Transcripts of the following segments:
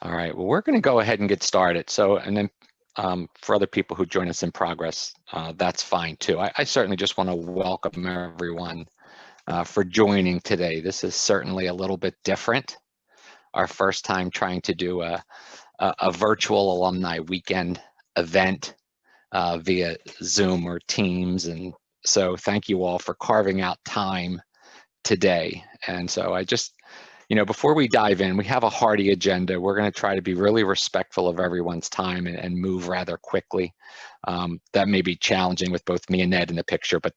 All right, well, we're going to go ahead and get started. So, and then for other people who join us in progress, that's fine too. I certainly just want to welcome everyone for joining today. This is certainly a little bit different. Our first time trying to do a virtual alumni weekend event via Zoom or Teams. And so thank you all for carving out time today. And so I just, before we dive in, we have a hearty agenda. We're going to try to be really respectful of everyone's time and move rather quickly. That may be challenging with both me and Ned in the picture, but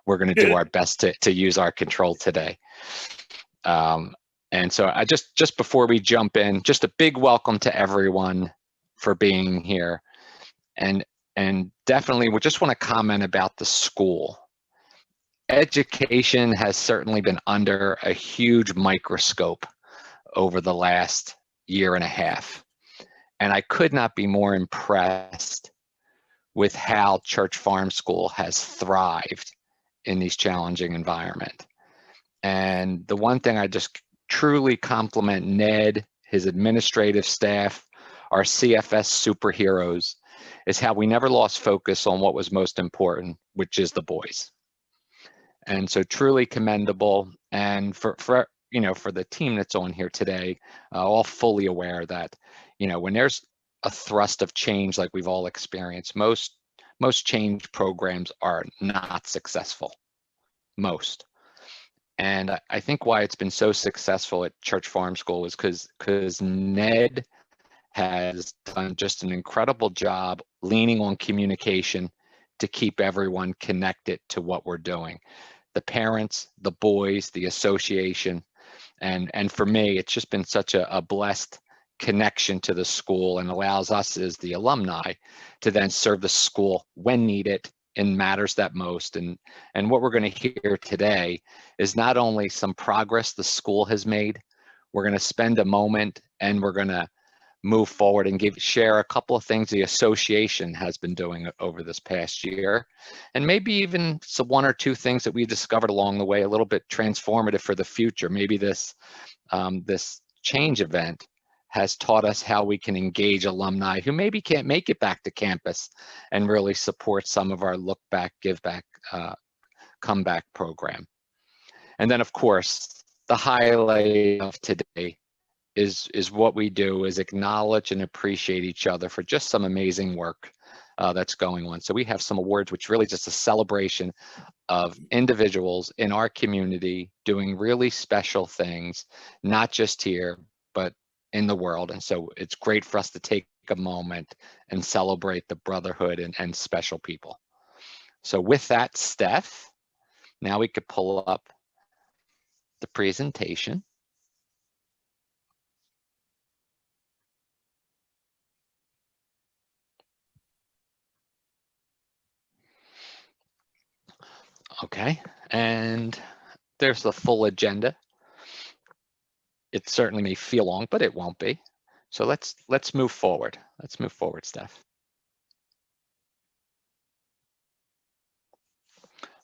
we're going to do our best to use our control today. And so I just before we jump in, just a big welcome to everyone for being here. And definitely we just want to comment about the school. Education has certainly been under a huge microscope over the last year and a half. And I could not be more impressed with how Church Farm School has thrived in these challenging environment. And the one thing I just truly compliment Ned, his administrative staff, our CFS superheroes, is how we never lost focus on what was most important, which is the boys. And so truly commendable. And for the team that's on here today, all fully aware that, when there's a thrust of change like we've all experienced, most change programs are not successful, most. And I think why it's been so successful at Church Farm School is because Ned has done just an incredible job leaning on communication to keep everyone connected to what we're doing. The parents, the boys, the association, and for me, it's just been such a blessed connection to the school and allows us as the alumni to then serve the school when needed in matters that most. And what we're going to hear today is not only some progress the school has made, we're going to spend a moment and we're going to move forward and share a couple of things the association has been doing over this past year, and maybe even some one or two things that we discovered along the way, a little bit transformative for the future. Maybe this change event has taught us how we can engage alumni who maybe can't make it back to campus and really support some of our look back, give back, comeback program. And then of course, the highlight of today is what we do is acknowledge and appreciate each other for just some amazing work that's going on. So we have some awards, which really just a celebration of individuals in our community doing really special things, not just here, but in the world. And so it's great for us to take a moment and celebrate the brotherhood and special people. So with that, Steph, now we could pull up the presentation. Okay, and there's the full agenda. It certainly may feel long, but it won't be. So let's move forward. Let's move forward, Steph.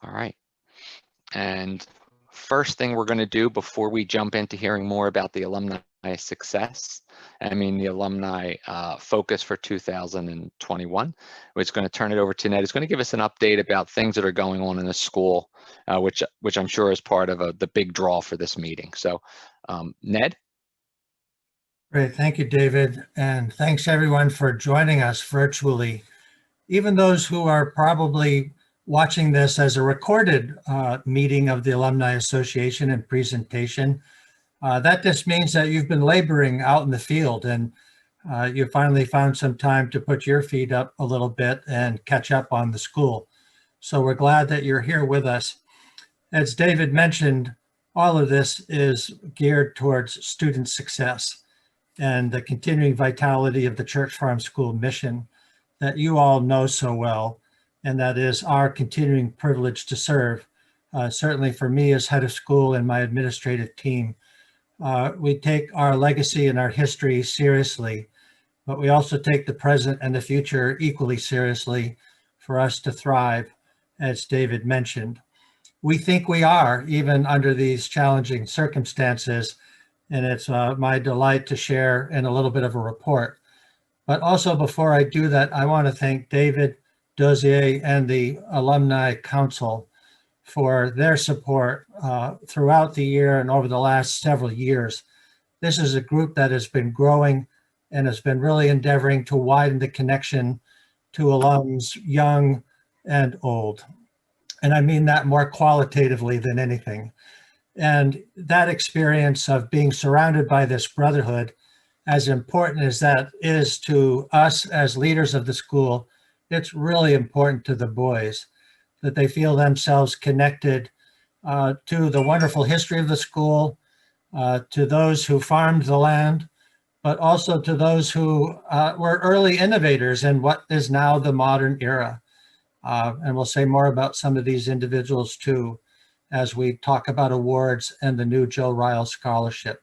All right, and first thing we're going to do before we jump into hearing more about the alumni success, the alumni focus for 2021, we're going to turn it over to Ned. It's going to give us an update about things that are going on in the school, which I'm sure is part of the big draw for this meeting. So Ned? Great, thank you, David. And thanks everyone for joining us virtually. Even those who are probably watching this as a recorded meeting of the Alumni Association and presentation, that just means that you've been laboring out in the field and you finally found some time to put your feet up a little bit and catch up on the school. So we're glad that you're here with us. As David mentioned, all of this is geared towards student success and the continuing vitality of the Church Farm School mission that you all know so well, and that is our continuing privilege to serve. Certainly for me as head of school and my administrative team, we take our legacy and our history seriously, but we also take the present and the future equally seriously for us to thrive, as David mentioned. We think we are, even under these challenging circumstances, and it's my delight to share in a little bit of a report. But also before I do that, I want to thank David Dozier and the Alumni Council for their support throughout the year and over the last several years. This is a group that has been growing and has been really endeavoring to widen the connection to alums, young and old. And I mean that more qualitatively than anything. And that experience of being surrounded by this brotherhood, as important as that is to us as leaders of the school, it's really important to the boys that they feel themselves connected to the wonderful history of the school, to those who farmed the land, but also to those who were early innovators in what is now the modern era. And we'll say more about some of these individuals too, as we talk about awards and the new Joe Ryle Scholarship.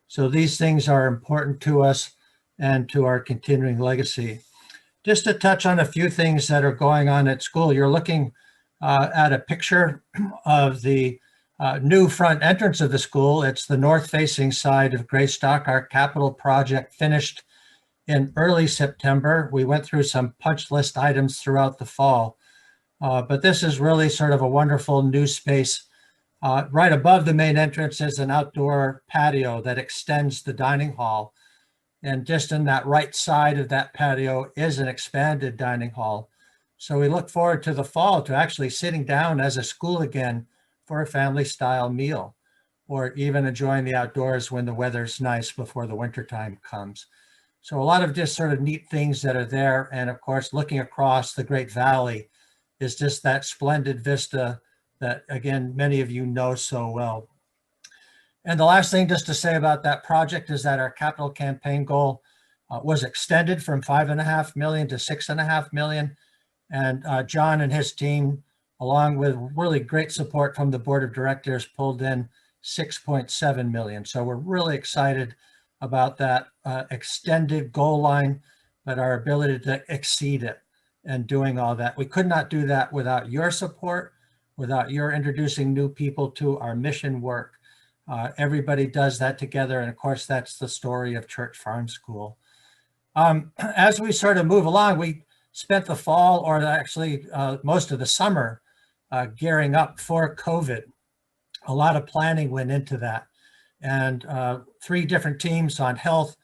So these things are important to us and to our continuing legacy. Just to touch on a few things that are going on at school, you're looking at a picture of the new front entrance of the school. It's the north-facing side of Greystock. Our capital project finished in early September. We went through some punch list items throughout the fall. But this is really sort of a wonderful new space. Right above the main entrance is an outdoor patio that extends the dining hall. And just in that right side of that patio is an expanded dining hall. So we look forward to the fall to actually sitting down as a school again for a family style meal, or even enjoying the outdoors when the weather's nice before the wintertime comes. So a lot of just sort of neat things that are there. And of course, looking across the Great Valley is just that splendid vista that, again, many of you know so well. And the last thing just to say about that project is that our capital campaign goal was extended from 5.5 million to 6.5 million. And John and his team, along with really great support from the board of directors, pulled in 6.7 million. So we're really excited about that extended goal line, but our ability to exceed it and doing all that. We could not do that without your support, without your introducing new people to our mission work. Everybody does that together. And of course, that's the story of Church Farm School. As we sort of move along, we spent the fall, or actually most of the summer, gearing up for COVID. A lot of planning went into that. And 3 different teams on health,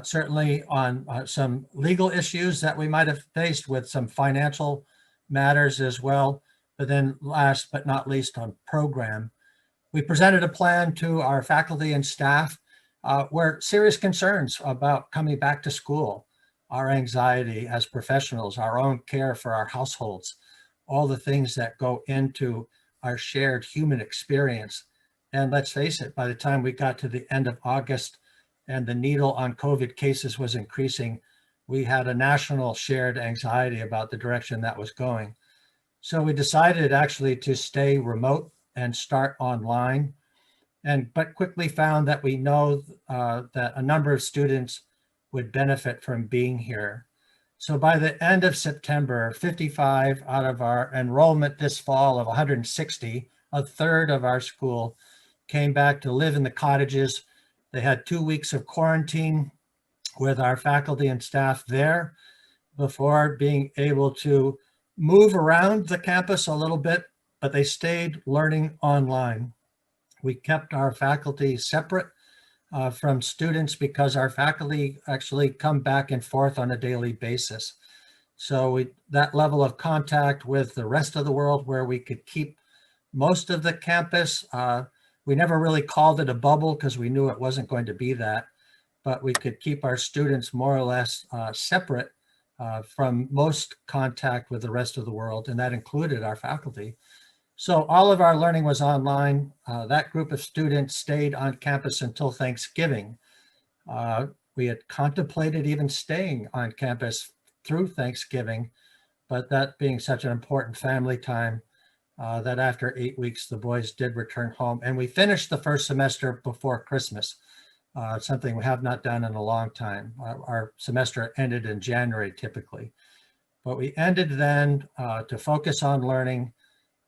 certainly on some legal issues that we might have faced with some financial matters as well. But then last but not least on program. We presented a plan to our faculty and staff where serious concerns about coming back to school, our anxiety as professionals, our own care for our households, all the things that go into our shared human experience. And let's face it, by the time we got to the end of August and the needle on COVID cases was increasing, we had a national shared anxiety about the direction that was going. So we decided actually to stay remote and start online, but quickly found that we know that a number of students would benefit from being here. So by the end of September, 55 out of our enrollment this fall of 160, a third of our school, came back to live in the cottages. They had 2 weeks of quarantine with our faculty and staff there before being able to move around the campus a little bit, but they stayed learning online. We kept our faculty separate from students because our faculty actually come back and forth on a daily basis. So that level of contact with the rest of the world where we could keep most of the campus, we never really called it a bubble because we knew it wasn't going to be that, but we could keep our students more or less separate from most contact with the rest of the world, and that included our faculty. So all of our learning was online. That group of students stayed on campus until Thanksgiving. We had contemplated even staying on campus through Thanksgiving, but that being such an important family time, that after 8 weeks, the boys did return home. And we finished the first semester before Christmas, something we have not done in a long time. Our semester ended in January typically, but we ended then to focus on learning.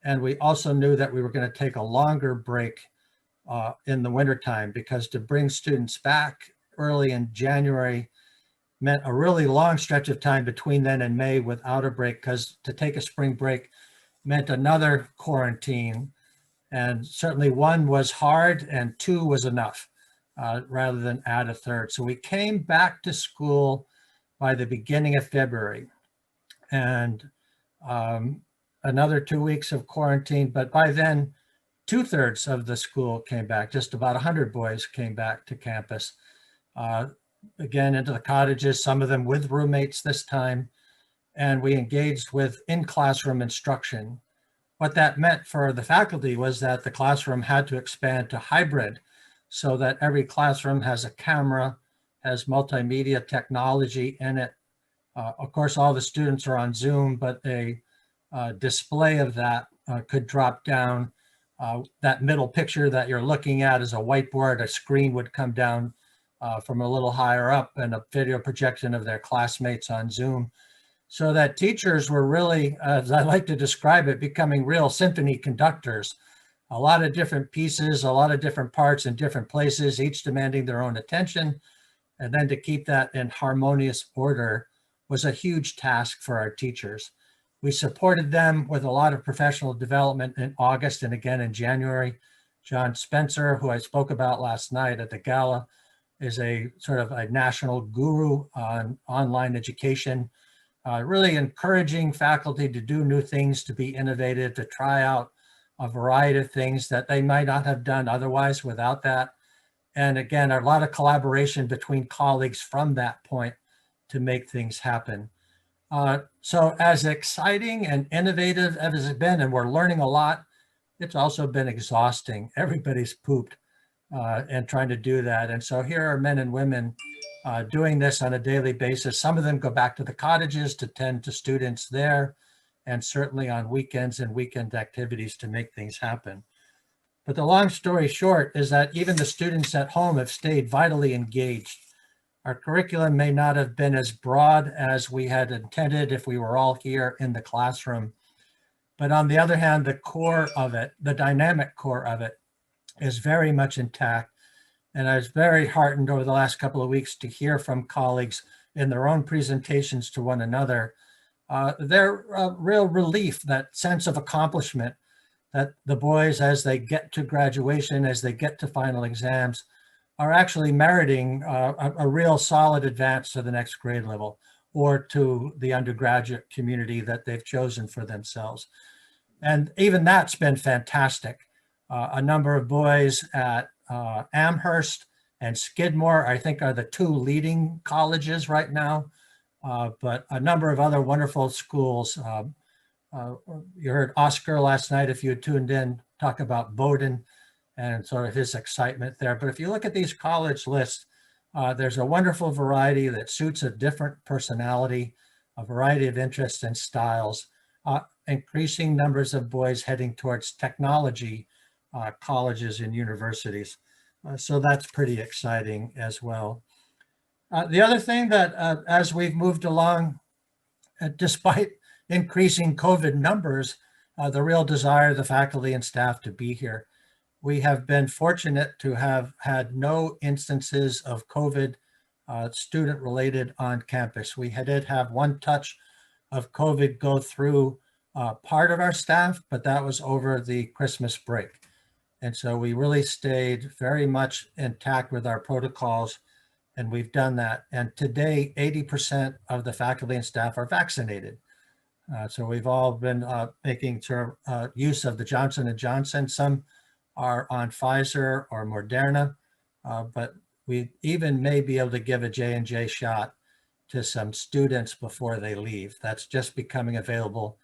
And we also knew that we were going to take a longer break in the wintertime, because to bring students back early in January meant a really long stretch of time between then and May without a break, because to take a spring break meant another quarantine. And certainly one was hard and two was enough, rather than add a third. So we came back to school by the beginning of February, and another 2 weeks of quarantine. But by then, 2/3 of the school came back. Just about 100 boys came back to campus. Again, into the cottages, some of them with roommates this time. And we engaged with in-classroom instruction. What that meant for the faculty was that the classroom had to expand to hybrid, so that every classroom has a camera, has multimedia technology in it. Of course, all the students are on Zoom, but a display of that could drop down. That middle picture that you're looking at is a whiteboard. A screen would come down from a little higher up, and a video projection of their classmates on Zoom. So that teachers were really, as I like to describe it, becoming real symphony conductors. A lot of different pieces, a lot of different parts in different places, each demanding their own attention. And then to keep that in harmonious order was a huge task for our teachers. We supported them with a lot of professional development in August and again in January. John Spencer, who I spoke about last night at the gala, is a sort of a national guru on online education, really encouraging faculty to do new things, to be innovative, to try out a variety of things that they might not have done otherwise without that. And again, a lot of collaboration between colleagues from that point to make things happen. So as exciting and innovative as it's been, and we're learning a lot, it's also been exhausting. Everybody's pooped and trying to do that. And so here are men and women doing this on a daily basis. Some of them go back to the cottages to tend to students there, and certainly on weekends and weekend activities to make things happen. But the long story short is that even the students at home have stayed vitally engaged. Our curriculum may not have been as broad as we had intended if we were all here in the classroom. But on the other hand, the core of it, the dynamic core of it, is very much intact. And I was very heartened over the last couple of weeks to hear from colleagues in their own presentations to one another, their real relief, that sense of accomplishment that the boys, as they get to graduation, as they get to final exams, are actually meriting a real solid advance to the next grade level or to the undergraduate community that they've chosen for themselves. And even that's been fantastic. A number of boys at Amherst and Skidmore, I think, are the two leading colleges right now, but a number of other wonderful schools. You heard Oscar last night, if you tuned in, talk about Bowdoin and sort of his excitement there. But if you look at these college lists, there's a wonderful variety that suits a different personality, a variety of interests and styles, increasing numbers of boys heading towards technology colleges and universities. So that's pretty exciting as well. The other thing that as we've moved along, despite increasing COVID numbers, the real desire of the faculty and staff to be here. We have been fortunate to have had no instances of COVID student related on campus. We did have one touch of COVID go through part of our staff, but that was over the Christmas break. And so we really stayed very much intact with our protocols, and we've done that. And today, 80% of the faculty and staff are vaccinated. So we've all been making sort of use of the Johnson & Johnson. Some are on Pfizer or Moderna, but we even may be able to give a J&J shot to some students before they leave. That's just becoming available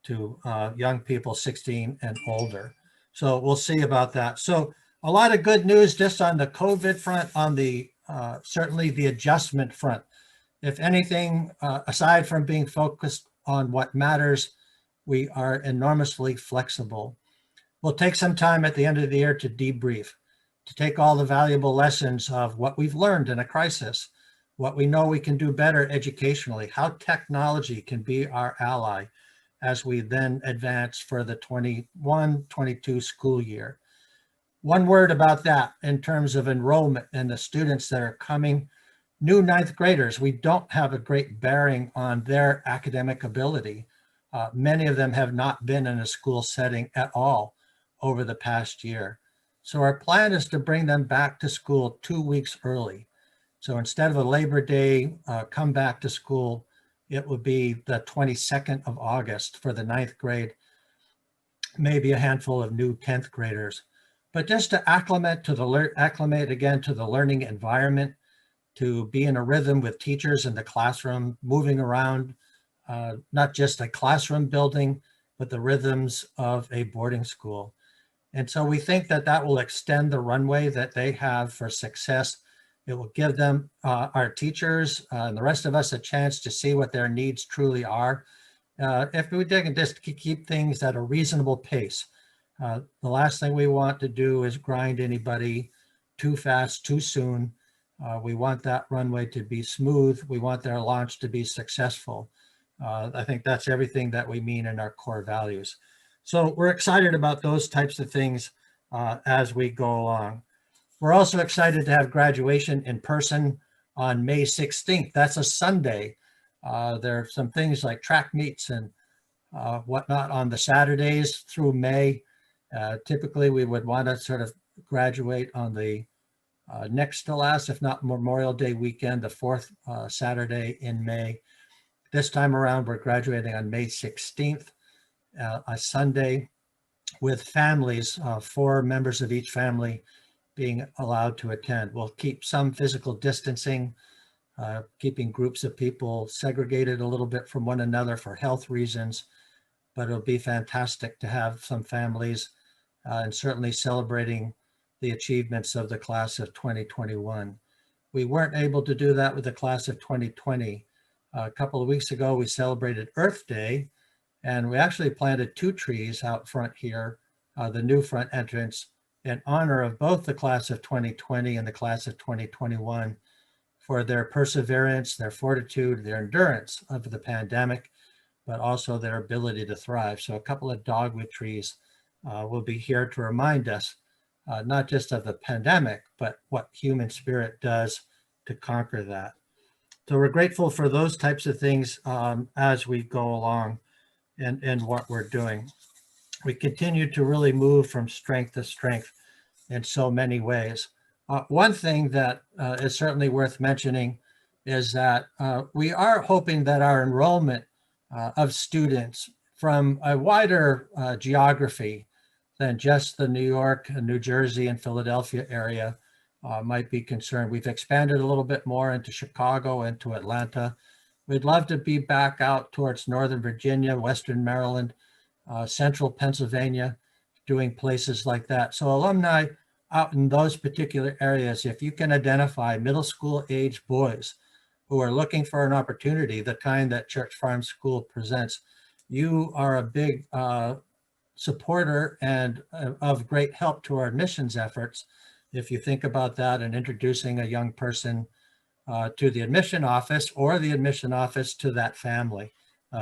to young people 16 and older. So we'll see about that. So a lot of good news just on the COVID front, on the certainly the adjustment front. If anything, aside from being focused on what matters, we are enormously flexible. We'll take some time at the end of the year to debrief, to take all the valuable lessons of what we've learned in a crisis, what we know we can do better educationally, how technology can be our ally as we then advance for the 21-22 school year. One word about that in terms of enrollment and the students that are coming. New ninth graders, we don't have a great bearing on their academic ability. Many of them have not been in a school setting at all over the past year. So our plan is to bring them back to school 2 weeks early. So instead of a Labor Day come back to school, it would be the 22nd of August for the ninth grade, maybe a handful of new 10th graders. But just to acclimate again to the learning environment, to be in a rhythm with teachers in the classroom, moving around, not just a classroom building, but the rhythms of a boarding school. And so we think that that will extend the runway that they have for success. It will give them, our teachers, and the rest of us, a chance to see what their needs truly are. If we can just keep things at a reasonable pace. The last thing we want to do is grind anybody too fast, too soon. We want that runway to be smooth. We want their launch to be successful. I think that's everything that we mean in our core values. So we're excited about those types of things as we go along. We're also excited to have graduation in person on May 16th. That's a Sunday. There are some things like track meets and whatnot on the Saturdays through May. Typically, we would want to sort of graduate on the next to last, if not Memorial Day weekend, the fourth Saturday in May. This time around, we're graduating on May 16th, a Sunday, with families, 4 members of each family being allowed to attend. We'll keep some physical distancing, keeping groups of people segregated a little bit from one another for health reasons, but it'll be fantastic to have some families and certainly celebrating the achievements of the class of 2021. We weren't able to do that with the class of 2020. A couple of weeks ago, we celebrated Earth Day, and we actually planted 2 trees out front here, the new front entrance, in honor of both the class of 2020 and the class of 2021 for their perseverance, their fortitude, their endurance of the pandemic, but also their ability to thrive. So a couple of dogwood trees will be here to remind us not just of the pandemic, but what human spirit does to conquer that. So we're grateful for those types of things as we go along in what we're doing. We continue to really move from strength to strength in so many ways. One thing that is certainly worth mentioning is that we are hoping that our enrollment of students from a wider geography than just the New York, New Jersey, and Philadelphia area might be concerned. We've expanded a little bit more into Chicago, into Atlanta. We'd love to be back out towards Northern Virginia, Western Maryland, Central Pennsylvania, doing places like that. So alumni out in those particular areas, if you can identify middle school age boys who are looking for an opportunity, the kind that Church Farm School presents, you are a big supporter and of great help to our admissions efforts. If you think about that and introducing a young person to the admission office or the admission office to that family,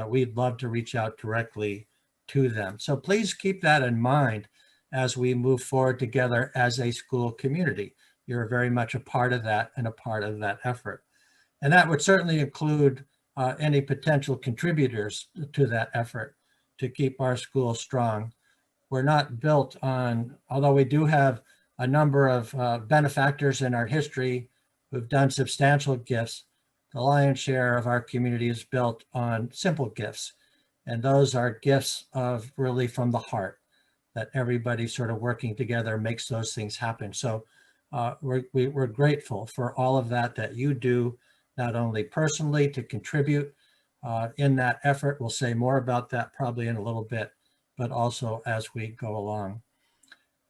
we'd love to reach out directly to them. So please keep that in mind as we move forward together as a school community. You're very much a part of that and a part of that effort. And that would certainly include any potential contributors to that effort to keep our school strong. We're not built on, although we do have a number of benefactors in our history who've done substantial gifts, the lion's share of our community is built on simple gifts. And those are gifts of really from the heart, that everybody sort of working together makes those things happen. So we're grateful for all of that you do, not only personally to contribute in that effort. We'll say more about that probably in a little bit, but also as we go along.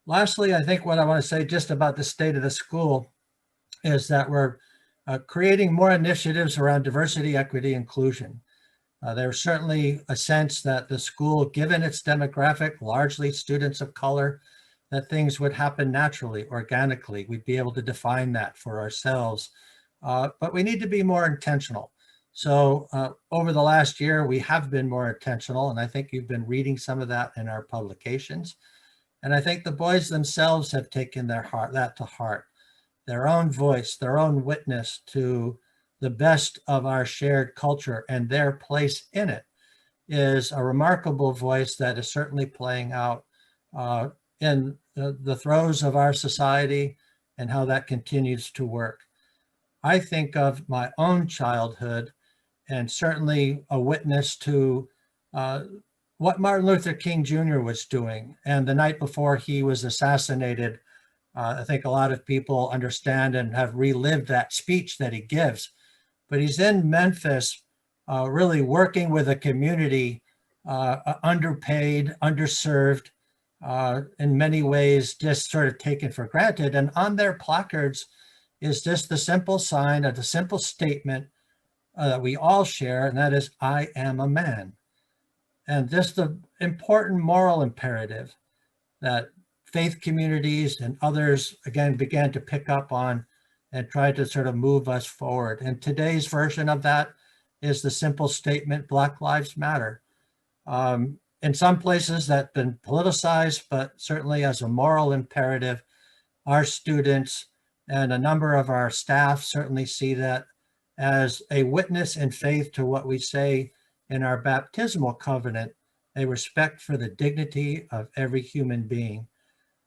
Lastly, I think what I want to say just about the state of the school is that we're creating more initiatives around diversity, equity, inclusion. There's certainly a sense that the school, given its demographic, largely students of color, that things would happen naturally, organically. We'd be able to define that for ourselves, but we need to be more intentional. So over the last year, we have been more intentional, and I think you've been reading some of that in our publications. And I think the boys themselves have taken that to heart, their own voice, their own witness to the best of our shared culture and their place in it is a remarkable voice that is certainly playing out in the throes of our society and how that continues to work. I think of my own childhood and certainly a witness to what Martin Luther King Jr. was doing. And the night before he was assassinated, I think a lot of people understand and have relived that speech that he gives. But he's in Memphis, really working with a community underpaid, underserved, in many ways just sort of taken for granted. And on their placards is just the simple sign of the simple statement that we all share, and that is, I am a man. And this the important moral imperative that faith communities and others, again, began to pick up on and try to sort of move us forward. And today's version of that is the simple statement, Black Lives Matter. In some places that's been politicized, but certainly as a moral imperative, our students and a number of our staff certainly see that as a witness in faith to what we say in our baptismal covenant, a respect for the dignity of every human being.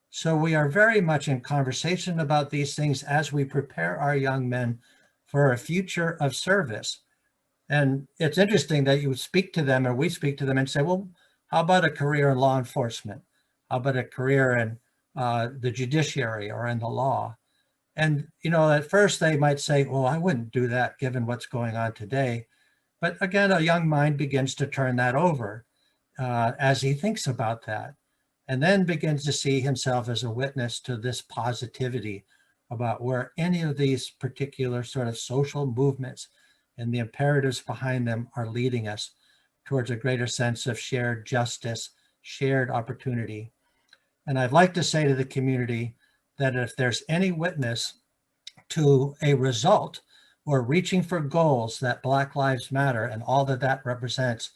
So we are very much in conversation about these things as we prepare our young men for a future of service. And it's interesting that you speak to them, or we speak to them and say, well, how about a career in law enforcement? How about a career in the judiciary or in the law? And, you know, at first they might say, well, I wouldn't do that given what's going on today. But again, a young mind begins to turn that over as he thinks about that, and then begins to see himself as a witness to this positivity about where any of these particular sort of social movements and the imperatives behind them are leading us towards a greater sense of shared justice, shared opportunity. And I'd like to say to the community that if there's any witness to a result or reaching for goals that Black Lives Matter and all that that represents,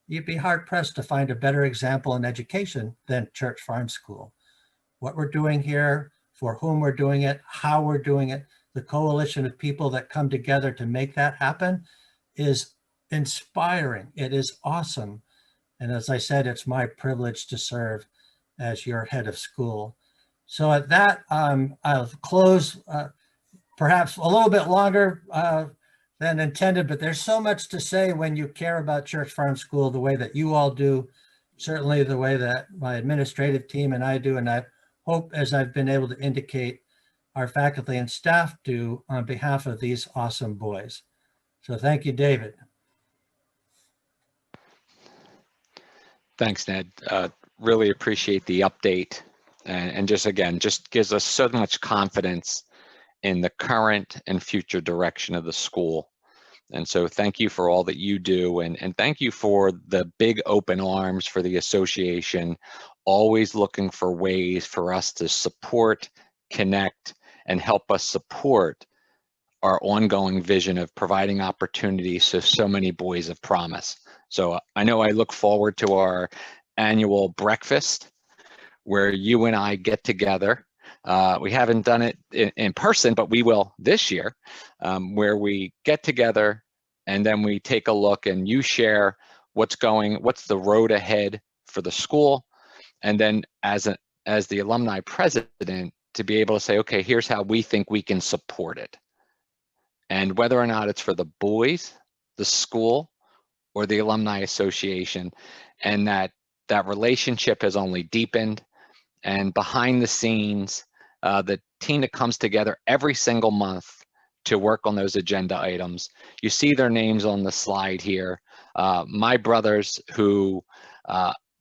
you'd be hard pressed to find a better example in education than Church Farm School. What we're doing here, for whom we're doing it, how we're doing it, the coalition of people that come together to make that happen is inspiring. It is awesome. And as I said, it's my privilege to serve as your head of school. So at that, I'll close perhaps a little bit longer than intended, but there's so much to say when you care about Church Farm School the way that you all do, certainly the way that my administrative team and I do, and I hope, as I've been able to indicate, our faculty and staff do on behalf of these awesome boys. So thank you, David. Thanks, Ned. Really appreciate the update, and just again, just gives us so much confidence in the current and future direction of the school. And so thank you for all that you do, and thank you for the big open arms for the association, always looking for ways for us to support, connect, and help us support our ongoing vision of providing opportunities to so many boys of promise. So I know I look forward to our annual breakfast where you and I get together. We haven't done it in person, but we will this year, where we get together and then we take a look and you share what's the road ahead for the school. And then as the alumni president, to be able to say, okay, here's how we think we can support it. And whether or not it's for the boys, the school, or the alumni association, and that relationship has only deepened. And behind the scenes, the team that comes together every single month to work on those agenda items. You see their names on the slide here. My brothers who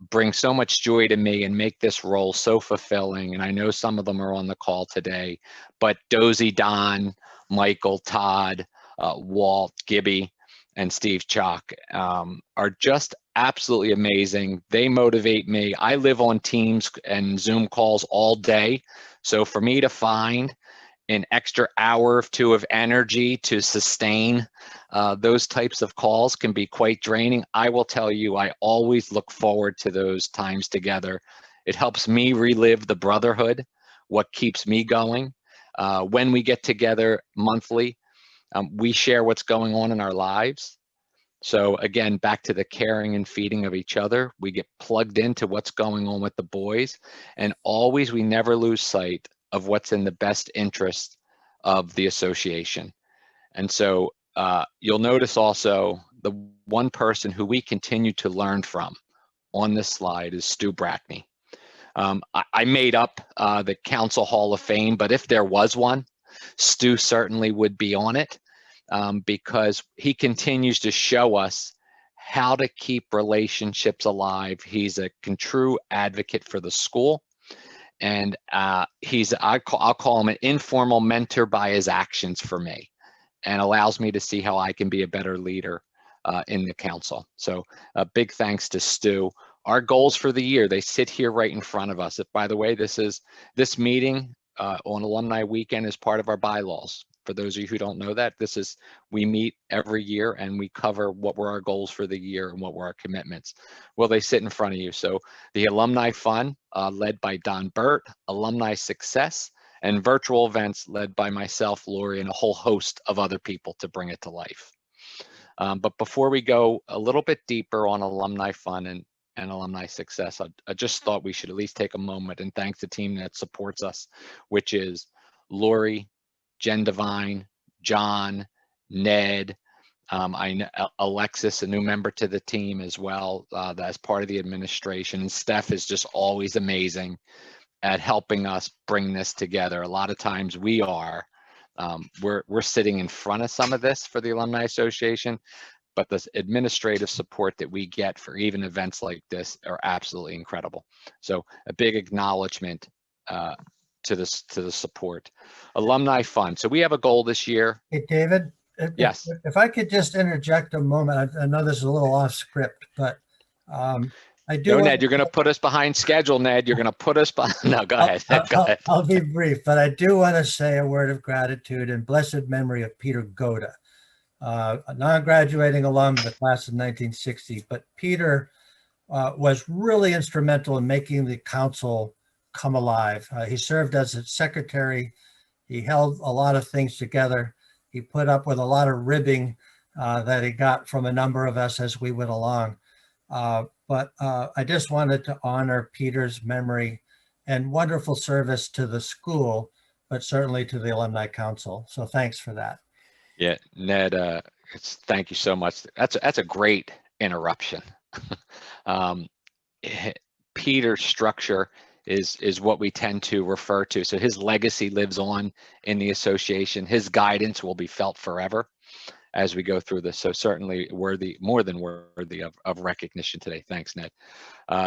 bring so much joy to me and make this role so fulfilling, and I know some of them are on the call today, but Dozy, Don, Michael, Todd, Walt, Gibby, and Steve Chalk are just absolutely amazing. They motivate me. I live on Teams and Zoom calls all day. So for me to find an extra hour or two of energy to sustain those types of calls can be quite draining. I will tell you, I always look forward to those times together It helps me relive the brotherhood, what keeps me going. When we get together monthly, we share what's going on in our lives. So again, back to the caring and feeding of each other, we get plugged into what's going on with the boys, and always we never lose sight of what's in the best interest of the association. And so you'll notice also the one person who we continue to learn from on this slide is Stu Brackney. I made up the Council Hall of Fame, but if there was one, Stu certainly would be on it, because he continues to show us how to keep relationships alive. He's a true advocate for the school, and I'll call him an informal mentor by his actions for me, and allows me to see how I can be a better leader in the council. So a big thanks to Stu. Our goals for the year, they sit here right in front of us. If, by the way, this meeting on Alumni Weekend is part of our bylaws. For those of you who don't know that, we meet every year and we cover what were our goals for the year and what were our commitments. Well, they sit in front of you. So the Alumni Fund, led by Don Burt, Alumni Success, and virtual events led by myself, Laurie, and a whole host of other people to bring it to life. But before we go a little bit deeper on Alumni Fund and Alumni Success, I just thought we should at least take a moment and thank the team that supports us, which is Laurie, Jen Devine, John, Ned, Alexis, a new member to the team as well, as part of the administration. And Steph is just always amazing at helping us bring this together. A lot of times we're sitting in front of some of this for the Alumni Association, but the administrative support that we get for even events like this are absolutely incredible. So a big acknowledgement to the support. Alumni Fund. So we have a goal this year. Hey, David. Yes. If I could just interject a moment, I know this is a little off script, but I do. No, Ned, you're going to put us behind schedule, Ned. You're going to put us behind. No, go ahead. Go ahead. I'll be brief, but I do want to say a word of gratitude and blessed memory of Peter Goda, a non-graduating alum of the class of 1960. But Peter was really instrumental in making the council come alive. He served as its secretary. He held a lot of things together. He put up with a lot of ribbing that he got from a number of us as we went along. But I just wanted to honor Peter's memory and wonderful service to the school, but certainly to the Alumni Council. So thanks for that. Yeah, Ned, thank you so much. That's a great interruption. Peter's structure is what we tend to refer to. So his legacy lives on in the association. His guidance will be felt forever as we go through this. So certainly more than worthy of recognition today. Thanks, Ned.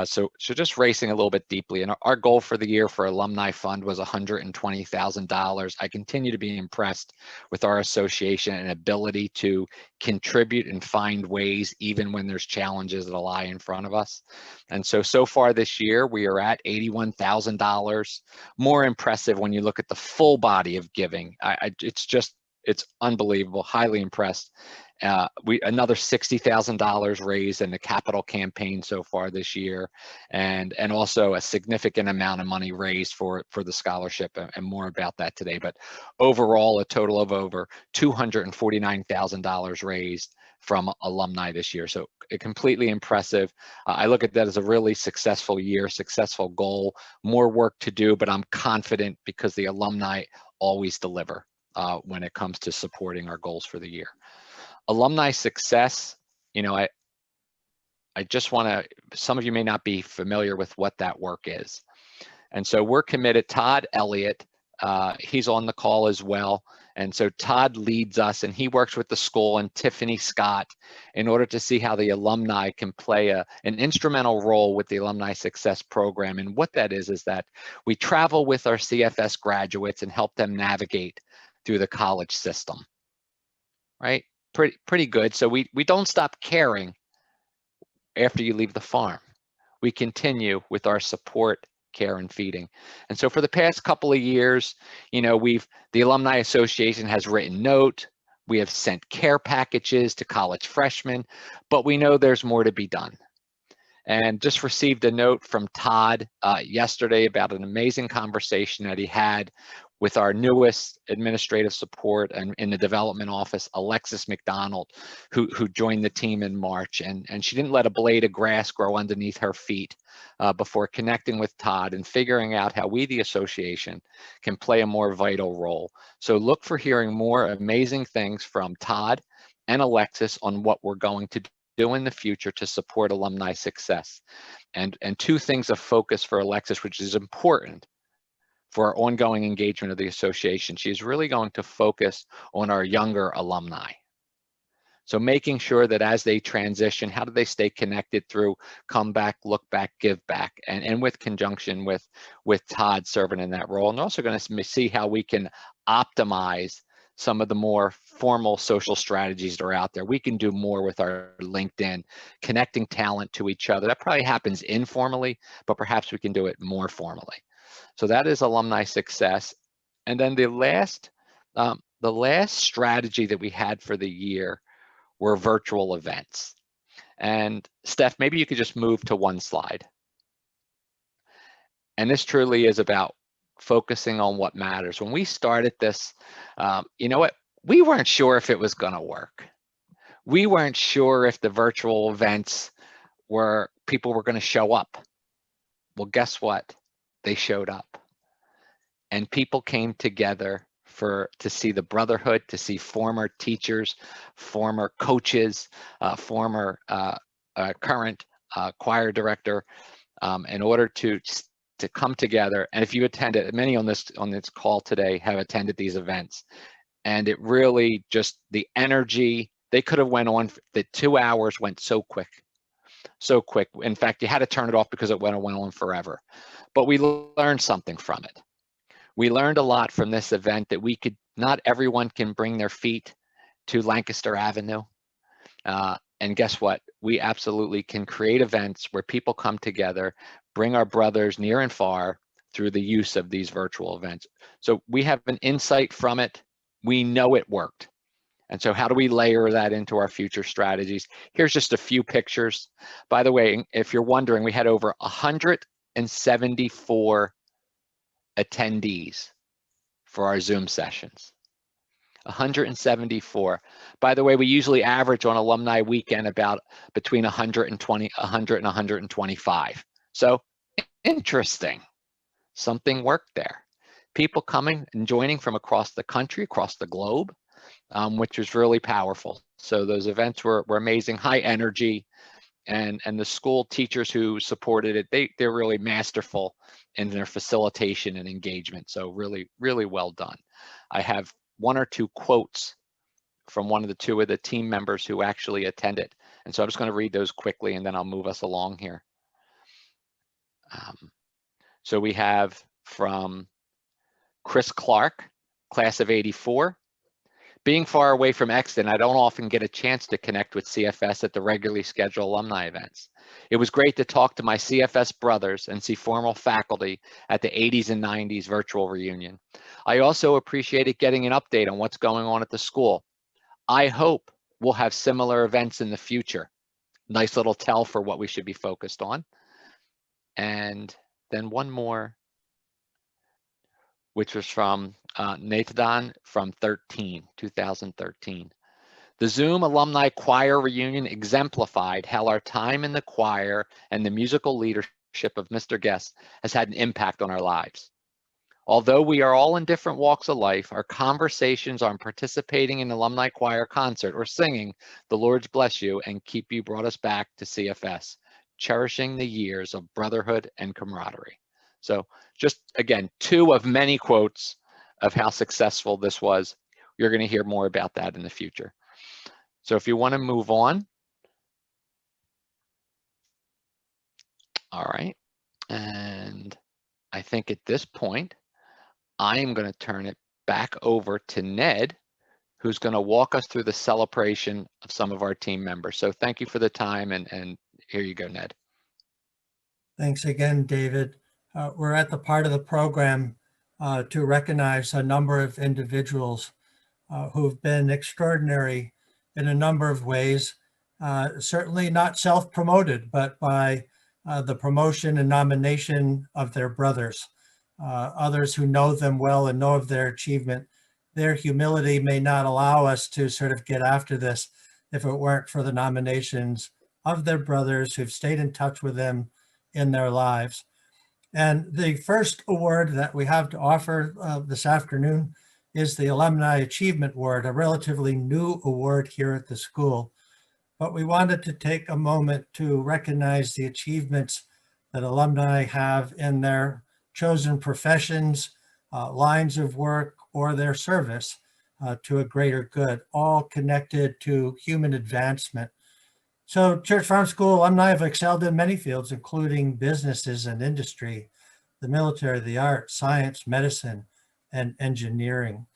So just racing a little bit deeply, and our goal for the year for Alumni Fund was $120,000. I continue to be impressed with our association and ability to contribute and find ways even when there's challenges that lie in front of us. And so far this year, we are at $81,000. More impressive when you look at the full body of giving. It's unbelievable, highly impressed. Another $60,000 raised in the capital campaign so far this year, and also a significant amount of money raised for the scholarship, and more about that today. But overall, a total of over $249,000 raised from alumni this year. So completely impressive. I look at that as a really successful year, successful goal. More work to do, but I'm confident because the alumni always deliver when it comes to supporting our goals for the year. Alumni Success, I just want to, some of you may not be familiar with what that work is. And so we're committed. Todd Elliott, he's on the call as well. And so Todd leads us, and he works with the school and Tiffany Scott in order to see how the alumni can play an instrumental role with the Alumni Success Program. And what that is that we travel with our CFS graduates and help them navigate through the college system, right? Pretty good. So we don't stop caring after you leave the farm. We continue with our support, care, and feeding. And so for the past couple of years, the Alumni Association has written note. We have sent care packages to college freshmen, but we know there's more to be done. And just received a note from Todd yesterday about an amazing conversation that he had with our newest administrative support and in the development office, Alexis McDonald, who joined the team in March. And she didn't let a blade of grass grow underneath her feet before connecting with Todd and figuring out how we, the association, can play a more vital role. So look for hearing more amazing things from Todd and Alexis on what we're going to do in the future to support alumni success. And two things of focus for Alexis, which is important for our ongoing engagement of the association. She's really going to focus on our younger alumni. So making sure that as they transition, how do they stay connected through come back, look back, give back, and with conjunction with Todd serving in that role. And also going to see how we can optimize some of the more formal social strategies that are out there. We can do more with our LinkedIn, connecting talent to each other. That probably happens informally, but perhaps we can do it more formally. So that is alumni success. And then the last strategy that we had for the year were virtual events. And Steph, maybe you could just move to one slide. And this truly is about focusing on what matters. When we started this, you know what? We weren't sure if it was going to work. We weren't sure if the virtual events people were going to show up. Well, guess what? They showed up. And people came together to see the brotherhood, to see former teachers, former coaches, former current choir director, in order to come together. And if you attended, many on this call today have attended these events, and it really just the energy. They could have went on. The 2 hours went so quick. In fact, you had to turn it off because it went on forever. But we learned something from it. We learned a lot from this event that not everyone can bring their feet to Lancaster Avenue. And guess what? We absolutely can create events where people come together, bring our brothers near and far through the use of these virtual events. So we have an insight from it. We know it worked. And so how do we layer that into our future strategies? Here's just a few pictures. By the way, if you're wondering, we had over 174 attendees for our Zoom sessions. 174. By the way, we usually average on alumni weekend about between 100 and 125. So interesting. Something worked there. People coming and joining from across the country, across the globe, which was really powerful. So those events were amazing, high energy, and the school teachers who supported it, they're really masterful in their facilitation and engagement. So really, really well done. I have one or two quotes from two of the team members who actually attended. And so I'm just going to read those quickly and then I'll move us along here. So we have from Chris Clark, class of '84. Being far away from Exton, I don't often get a chance to connect with CFS at the regularly scheduled alumni events. It was great to talk to my CFS brothers and see formal faculty at the 80s and 90s virtual reunion. I also appreciated getting an update on what's going on at the school. I hope we'll have similar events in the future. Nice little tell for what we should be focused on. And then one more, which was from Nathan from 2013. The Zoom Alumni Choir Reunion exemplified how our time in the choir and the musical leadership of Mr. Guest has had an impact on our lives. Although we are all in different walks of life, our conversations on participating in alumni choir concert or singing "The Lord's Bless You and Keep You" brought us back to CFS, cherishing the years of brotherhood and camaraderie. So just, again, two of many quotes of how successful this was. You're going to hear more about that in the future. So if you want to move on. All right. And I think at this point, I am going to turn it back over to Ned, who's going to walk us through the celebration of some of our team members. So thank you for the time, and here you go, Ned. Thanks again, David. We're at the part of the program to recognize a number of individuals who've been extraordinary in a number of ways, certainly not self-promoted, but by the promotion and nomination of their brothers, others who know them well and know of their achievement. Their humility may not allow us to sort of get after this if it weren't for the nominations of their brothers who've stayed in touch with them in their lives. And the first award that we have to offer this afternoon is the Alumni Achievement Award, a relatively new award here at the school. But we wanted to take a moment to recognize the achievements that alumni have in their chosen professions, lines of work, or their service to a greater good, all connected to human advancement. So Church Farm School alumni have excelled in many fields, including businesses and industry, the military, the arts, science, medicine, and engineering.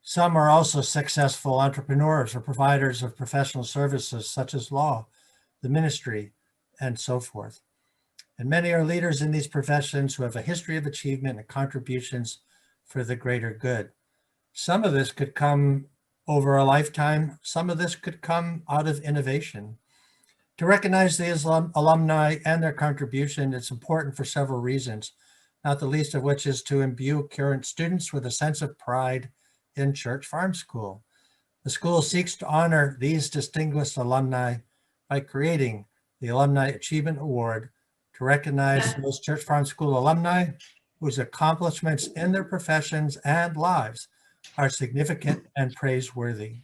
Some are also successful entrepreneurs or providers of professional services such as law, the ministry, and so forth. And many are leaders in these professions who have a history of achievement and contributions for the greater good. Some of this could come over a lifetime. Some of this could come out of innovation. To recognize the alumni and their contribution, it's important for several reasons, not the least of which is to imbue current students with a sense of pride in Church Farm School. The school seeks to honor these distinguished alumni by creating the Alumni Achievement Award to recognize those Church Farm School alumni whose accomplishments in their professions and lives are significant and praiseworthy.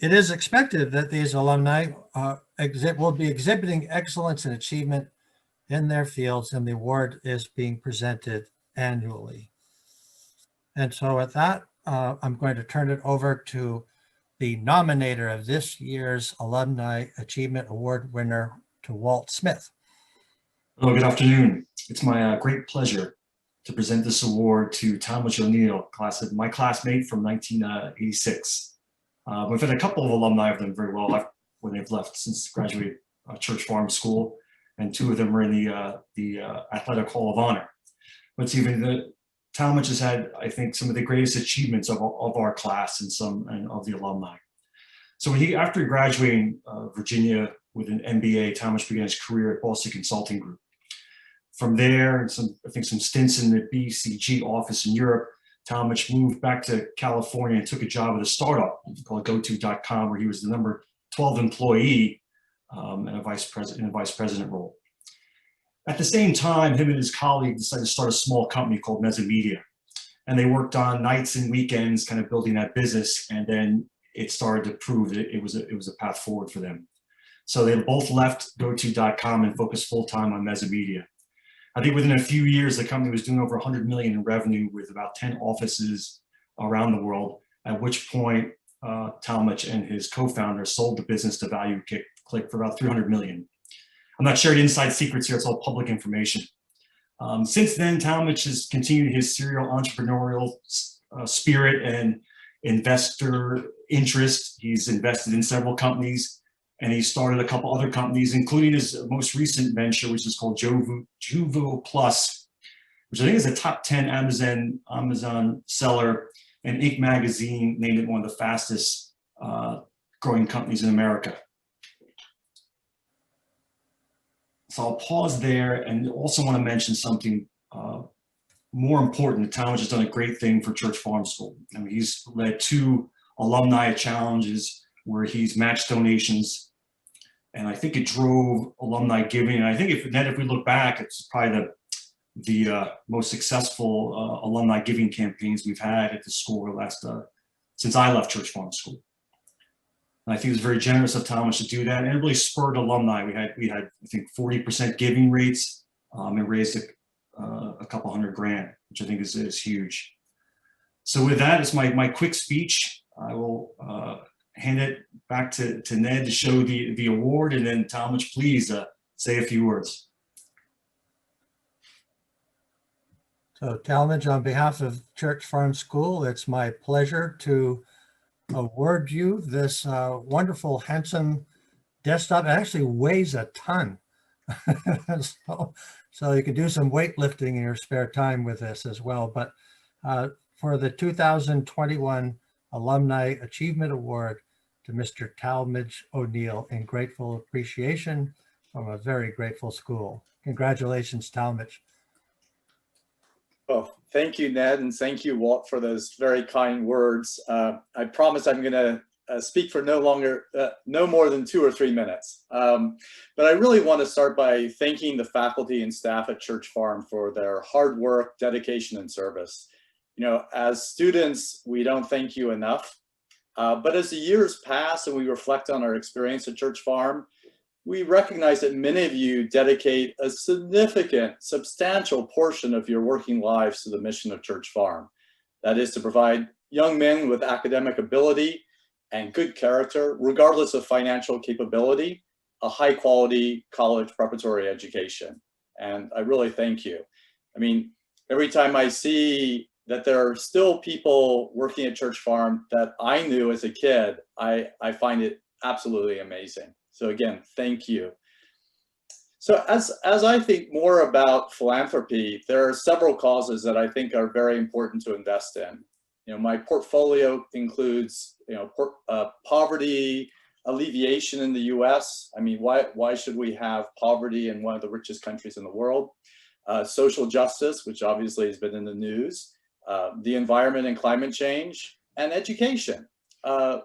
It is expected that these alumni will be exhibiting excellence and achievement in their fields, and the award is being presented annually. And so at that, I'm going to turn it over to the nominator of this year's Alumni Achievement Award winner, to Walt Smith. Hello, good afternoon. It's my great pleasure to present this award to Talmadge O'Neill, my classmate from 1986. We've had a couple of alumni of them very well when they've left since graduated Church Farm School, and two of them are in the Athletic Hall of Honor. But even Talmadge has had, I think, some of the greatest achievements of our class and of the alumni. So after graduating Virginia with an MBA, Talmadge began his career at Boston Consulting Group. From there, I think some stints in the BCG office in Europe, Talmadge moved back to California and took a job at a startup called GoTo.com, where he was the number 12 employee in a vice president role. At the same time, him and his colleague decided to start a small company called Mesomedia. And they worked on nights and weekends, kind of building that business. And then it started to prove that it was a path forward for them. So they both left GoTo.com and focused full-time on Mesomedia. I think within a few years, the company was doing over 100 million in revenue with about 10 offices around the world, at which point Talmadge and his co-founder sold the business to Value Click for about 300 million. I'm not sharing inside secrets here, it's all public information. Since then, Talmadge has continued his serial entrepreneurial spirit and investor interest. He's invested in several companies, and he started a couple other companies, including his most recent venture, which is called Juvo Plus, which I think is a top 10 Amazon seller, and Inc. magazine named it one of the fastest growing companies in America. So I'll pause there and also want to mention something more important. Talmadge has done a great thing for Church Farm School. I mean, he's led 2 alumni challenges where he's matched donations, and I think it drove alumni giving. And I think if we look back, it's probably the most successful alumni giving campaigns we've had at the school over the last since I left Church Farm School. And I think it was very generous of Talmadge to do that, and it really spurred alumni. We had I think 40% giving rates, and raised a couple $100 grand, which I think is huge. So with that, it's my quick speech. I will hand it back to Ned to show the award, and then Talmadge, please say a few words. So Talmadge, on behalf of Church Farm School, it's my pleasure to award you this wonderful, handsome desktop. It actually weighs a ton. so you can do some weightlifting in your spare time with this as well. But for the 2021 Alumni Achievement Award to Mr. Talmadge O'Neill, in grateful appreciation from a very grateful school. Congratulations, Talmadge. Well, thank you, Ned, and thank you, Walt, for those very kind words. I promise I'm going to speak for no more than 2 or 3 minutes. But I really want to start by thanking the faculty and staff at Church Farm for their hard work, dedication, and service. You know, as students, we don't thank you enough. But as the years pass and we reflect on our experience at Church Farm, we recognize that many of you dedicate a significant, substantial portion of your working lives to the mission of Church Farm. That is to provide young men with academic ability and good character, regardless of financial capability, a high quality college preparatory education. And I really thank you. I mean, every time I see that there are still people working at Church Farm that I knew as a kid, I find it absolutely amazing. So again, thank you. So as I think more about philanthropy, there are several causes that I think are very important to invest in. You know, my portfolio includes, you know, poverty alleviation in the US. I mean, why should we have poverty in one of the richest countries in the world? Social justice, which obviously has been in the news, the environment and climate change, and education.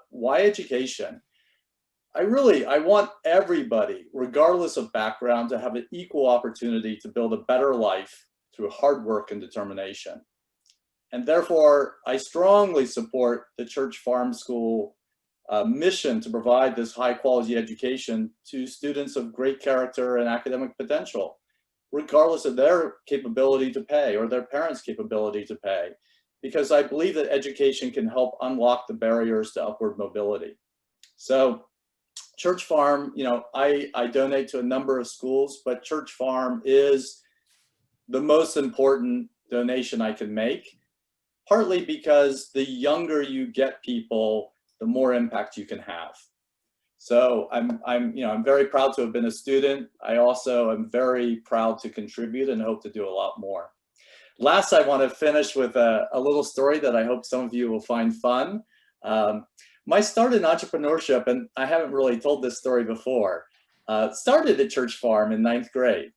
Why education? I want everybody, regardless of background, to have an equal opportunity to build a better life through hard work and determination. And therefore, I strongly support the Church Farm School mission to provide this high quality education to students of great character and academic potential, regardless of their capability to pay or their parents' capability to pay, because I believe that education can help unlock the barriers to upward mobility. So Church Farm, you know, I donate to a number of schools, but Church Farm is the most important donation I can make, partly because the younger you get people, the more impact you can have. So I'm very proud to have been a student. I also am very proud to contribute and hope to do a lot more. Last, I want to finish with a little story that I hope some of you will find fun. My start in entrepreneurship, and I haven't really told this story before, started at Church Farm in 9th grade.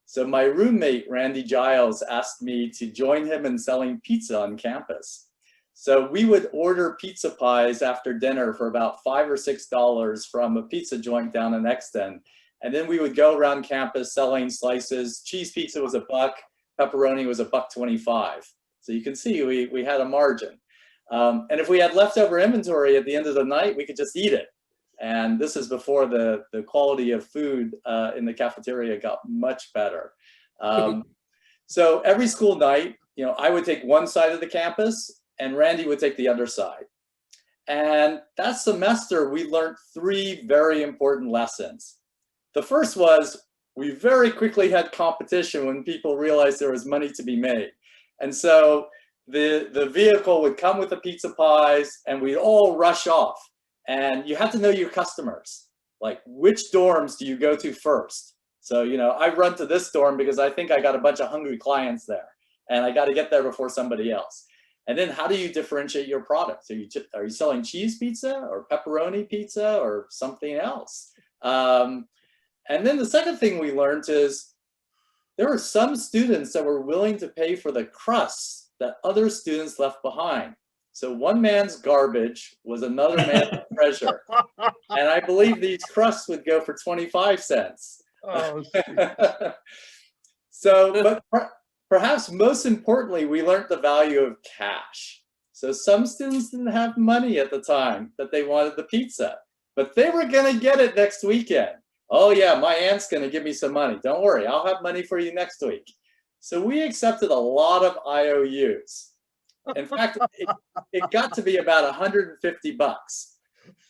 So my roommate, Randy Giles, asked me to join him in selling pizza on campus. So we would order pizza pies after dinner for about $5 or $6 from a pizza joint down in Exton. And then we would go around campus selling slices. Cheese pizza was $1, pepperoni was $1.25. So you can see we had a margin. And if we had leftover inventory at the end of the night, we could just eat it. And this is before the quality of food in the cafeteria got much better. So every school night, you know, I would take one side of the campus and Randy would take the other side. And that semester, we learned 3 very important lessons. The first was we very quickly had competition when people realized there was money to be made. And so the vehicle would come with the pizza pies and we'd all rush off. And you have to know your customers. Like, which dorms do you go to first? So, you know, I run to this dorm because I think I got a bunch of hungry clients there and I got to get there before somebody else. And then how do you differentiate your products? Are you selling cheese pizza or pepperoni pizza or something else? And then the second thing we learned is there were some students that were willing to pay for the crusts that other students left behind. So one man's garbage was another man's treasure. And I believe these crusts would go for 25 cents. Oh, so, but perhaps most importantly, we learned the value of cash. So some students didn't have money at the time that they wanted the pizza, but they were gonna get it next weekend. Oh yeah, my aunt's gonna give me some money. Don't worry, I'll have money for you next week. So we accepted a lot of IOUs. In fact, it got to be about 150 bucks.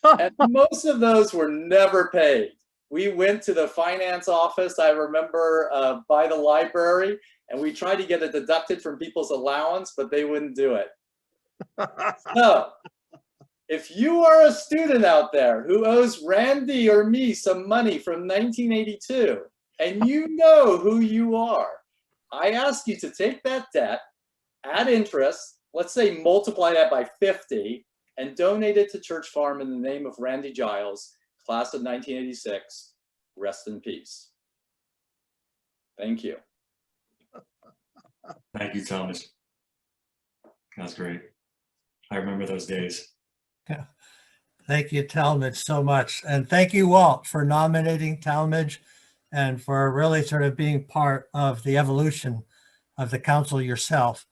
And most of those were never paid. We went to the finance office, I remember, by the library, and we tried to get it deducted from people's allowance, but they wouldn't do it. So, if you are a student out there who owes Randy or me some money from 1982, and you know who you are, I ask you to take that debt, add interest, let's say multiply that by 50, and donate it to Church Farm in the name of Randy Giles, class of 1986. Rest in peace. Thank you. Thank you, Talmadge. That's great. I remember those days. Yeah. Thank you, Talmadge, so much. And thank you, Walt, for nominating Talmadge and for really sort of being part of the evolution of the council yourself.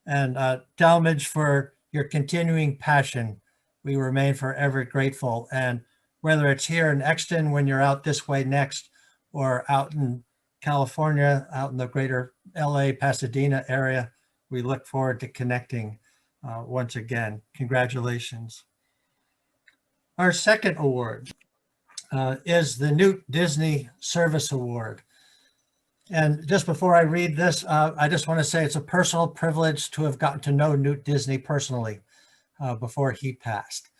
And Talmadge, for your continuing passion. We remain forever grateful. And whether it's here in Exton when you're out this way next, or out in California, out in the greater LA, Pasadena area, we look forward to connecting once again. Congratulations. Our second award is the Newt Disney Service Award. And just before I read this, I just want to say it's a personal privilege to have gotten to know Newt Disney personally before he passed.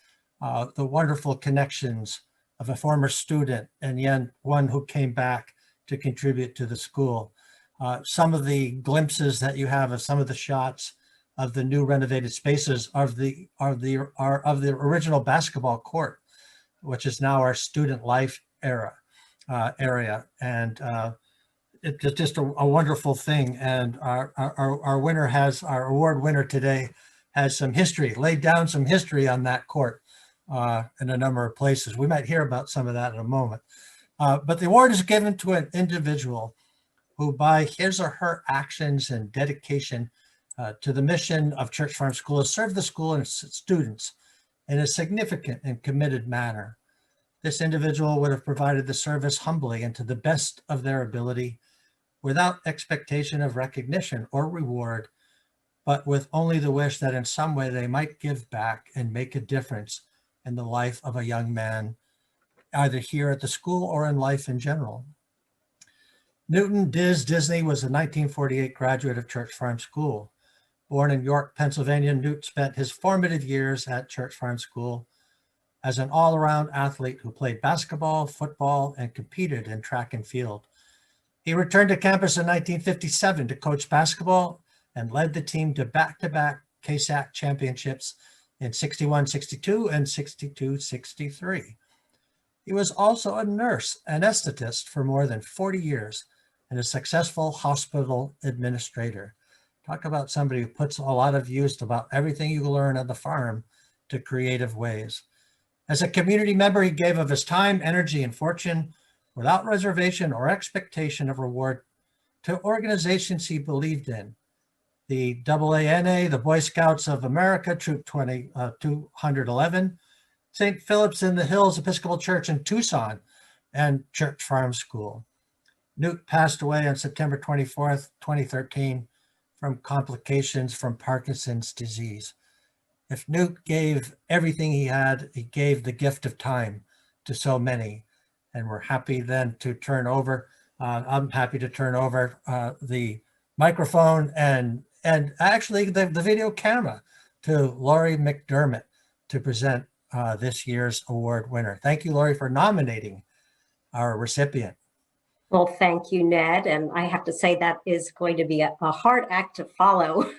The wonderful connections of a former student and yet one who came back to contribute to the school. Some of the glimpses that you have of some of the shots of the new renovated spaces are of the original basketball court, which is now our student life area. And it's just a wonderful thing. And our winner has, our award winner today has some history, laid down some history on that court in a number of places. We might hear about some of that in a moment. But the award is given to an individual who, by his or her actions and dedication to the mission of Church Farm School, has served the school and its students in a significant and committed manner. This individual would have provided the service humbly and to the best of their ability, without expectation of recognition or reward, but with only the wish that in some way they might give back and make a difference in the life of a young man, either here at the school or in life in general. Newton Diz Disney was a 1948 graduate of Church Farm School. Born in York, Pennsylvania, Newt spent his formative years at Church Farm School as an all-around athlete who played basketball, football, and competed in track and field. He returned to campus in 1957 to coach basketball and led the team to back-to-back KSAC championships in 61-62 and 62-63. He was also a nurse anesthetist for more than 40 years and a successful hospital administrator. Talk about somebody who puts a lot of use about everything you learn on the farm to creative ways. As a community member, he gave of his time, energy, and fortune without reservation or expectation of reward to organizations he believed in. The AANA, the Boy Scouts of America, Troop 211, St. Philip's in the Hills Episcopal Church in Tucson, and Church Farm School. Newt passed away on September 24th, 2013 from complications from Parkinson's disease. If Newt gave everything he had, he gave the gift of time to so many. And we're happy then to turn over, I'm happy to turn over the microphone and actually the video camera to Laurie Mcdermott to present this year's award winner. Thank you, Laurie, for nominating our recipient. Well, thank you, Ned. And I have to say that is going to be a hard act to follow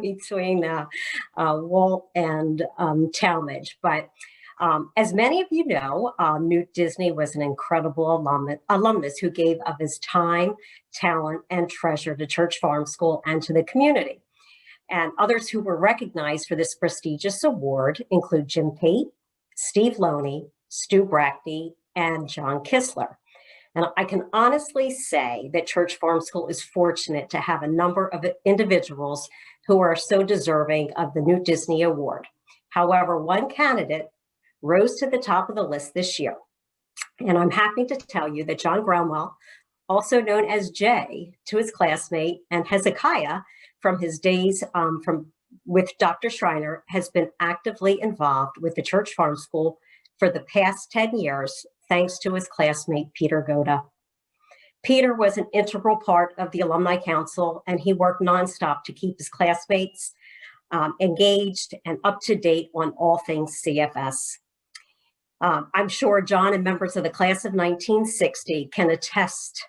between Walt and Talmadge. But as many of you know, Newt Disney was an incredible alumnus who gave of his time, talent, and treasure to Church Farm School and to the community. And others who were recognized for this prestigious award include Jim Pate, Steve Loney, Stu Brackney, and John Kistler. And I can honestly say that Church Farm School is fortunate to have a number of individuals who are so deserving of the Newt Disney Award. However, one candidate rose to the top of the list this year. And I'm happy to tell you that John Gromwell, also known as Jay to his classmate, and Hezekiah from his days with Dr. Schreiner, has been actively involved with the Church Farm School for the past 10 years, thanks to his classmate, Peter Goda. Peter was an integral part of the Alumni Council, and he worked nonstop to keep his classmates engaged and up to date on all things CFS. I'm sure John and members of the class of 1960 can attest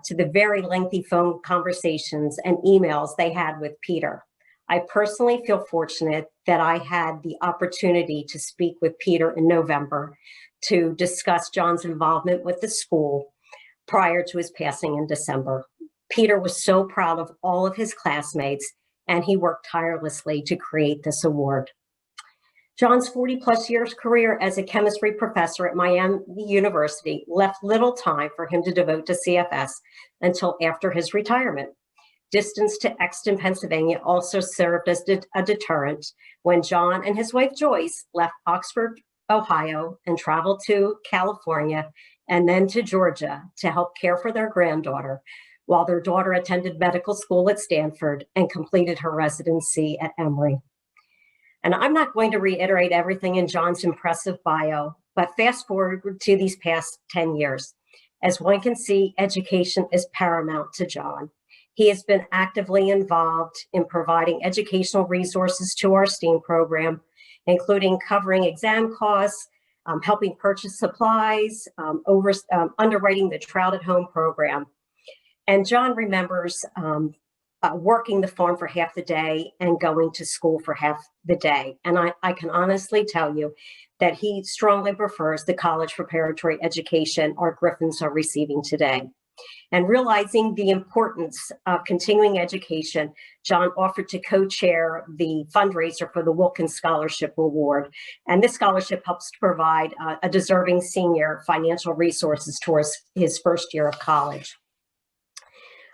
to the very lengthy phone conversations and emails they had with Peter. I personally feel fortunate that I had the opportunity to speak with Peter in November to discuss John's involvement with the school, prior to his passing in December. Peter was so proud of all of his classmates, and he worked tirelessly to create this award. John's 40-plus years career as a chemistry professor at Miami University left little time for him to devote to CFS until after his retirement. Distance to Exton, Pennsylvania also served as a deterrent when John and his wife Joyce left Oxford, Ohio, and traveled to California and then to Georgia to help care for their granddaughter, while their daughter attended medical school at Stanford and completed her residency at Emory. And I'm not going to reiterate everything in John's impressive bio, but fast forward to these past 10 years. As one can see, education is paramount to John. He has been actively involved in providing educational resources to our STEAM program, including covering exam costs, helping purchase supplies, underwriting the Trout at Home program. And John remembers working the farm for half the day and going to school for half the day. And I can honestly tell you that he strongly prefers the college preparatory education our Griffins are receiving today. And realizing the importance of continuing education, John offered to co-chair the fundraiser for the Wilkins Scholarship Award. And this scholarship helps to provide a deserving senior financial resources towards his first year of college.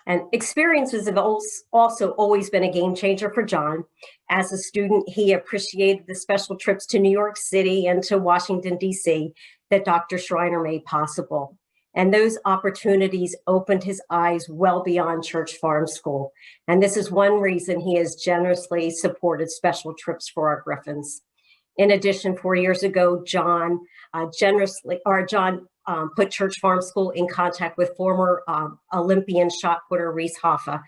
And experiences have also always been a game changer for John. As a student, he appreciated the special trips to New York City and to Washington, D.C. that Dr. Schreiner made possible. And those opportunities opened his eyes well beyond Church Farm School. And this is one reason he has generously supported special trips for our Griffins. In addition, 4 years ago, John put Church Farm School in contact with former Olympian shot putter Reese Hoffa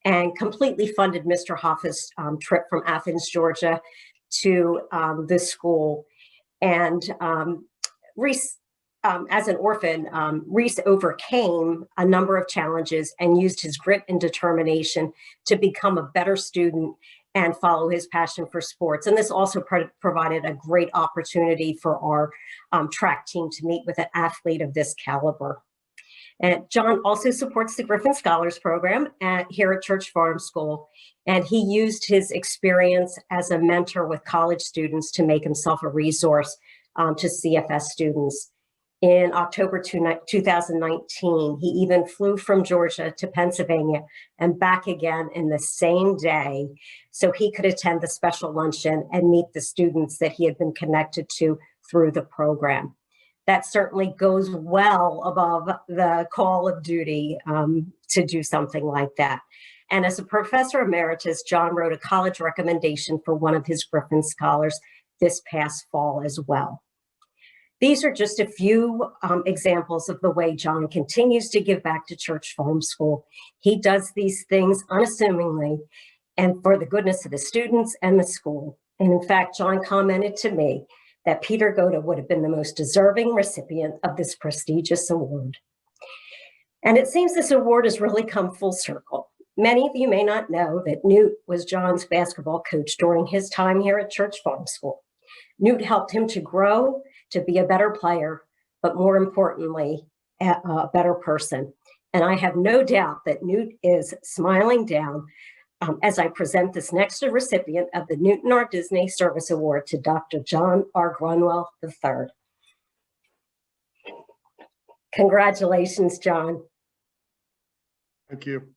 and completely funded Mr. Hoffa's trip from Athens, Georgia to the school. And Reese, as an orphan, Reese overcame a number of challenges and used his grit and determination to become a better student and follow his passion for sports. And this also provided a great opportunity for our track team to meet with an athlete of this caliber. And John also supports the Griffin Scholars Program here at Church Farm School. And he used his experience as a mentor with college students to make himself a resource to CFS students. In October 2019, he even flew from Georgia to Pennsylvania and back again in the same day so he could attend the special luncheon and meet the students that he had been connected to through the program. That certainly goes well above the call of duty to do something like that. And as a professor emeritus, John wrote a college recommendation for one of his Griffin scholars this past fall as well. These are just a few examples of the way John continues to give back to Church Farm School. He does these things unassumingly and for the goodness of the students and the school. And in fact, John commented to me that Peter Goda would have been the most deserving recipient of this prestigious award. And it seems this award has really come full circle. Many of you may not know that Newt was John's basketball coach during his time here at Church Farm School. Newt helped him to grow, to be a better player, but more importantly, a better person. And I have no doubt that Newt is smiling down as I present this next recipient of the Newton R. Disney Service Award to Dr. John R. Grunwell III. Congratulations, John. Thank you.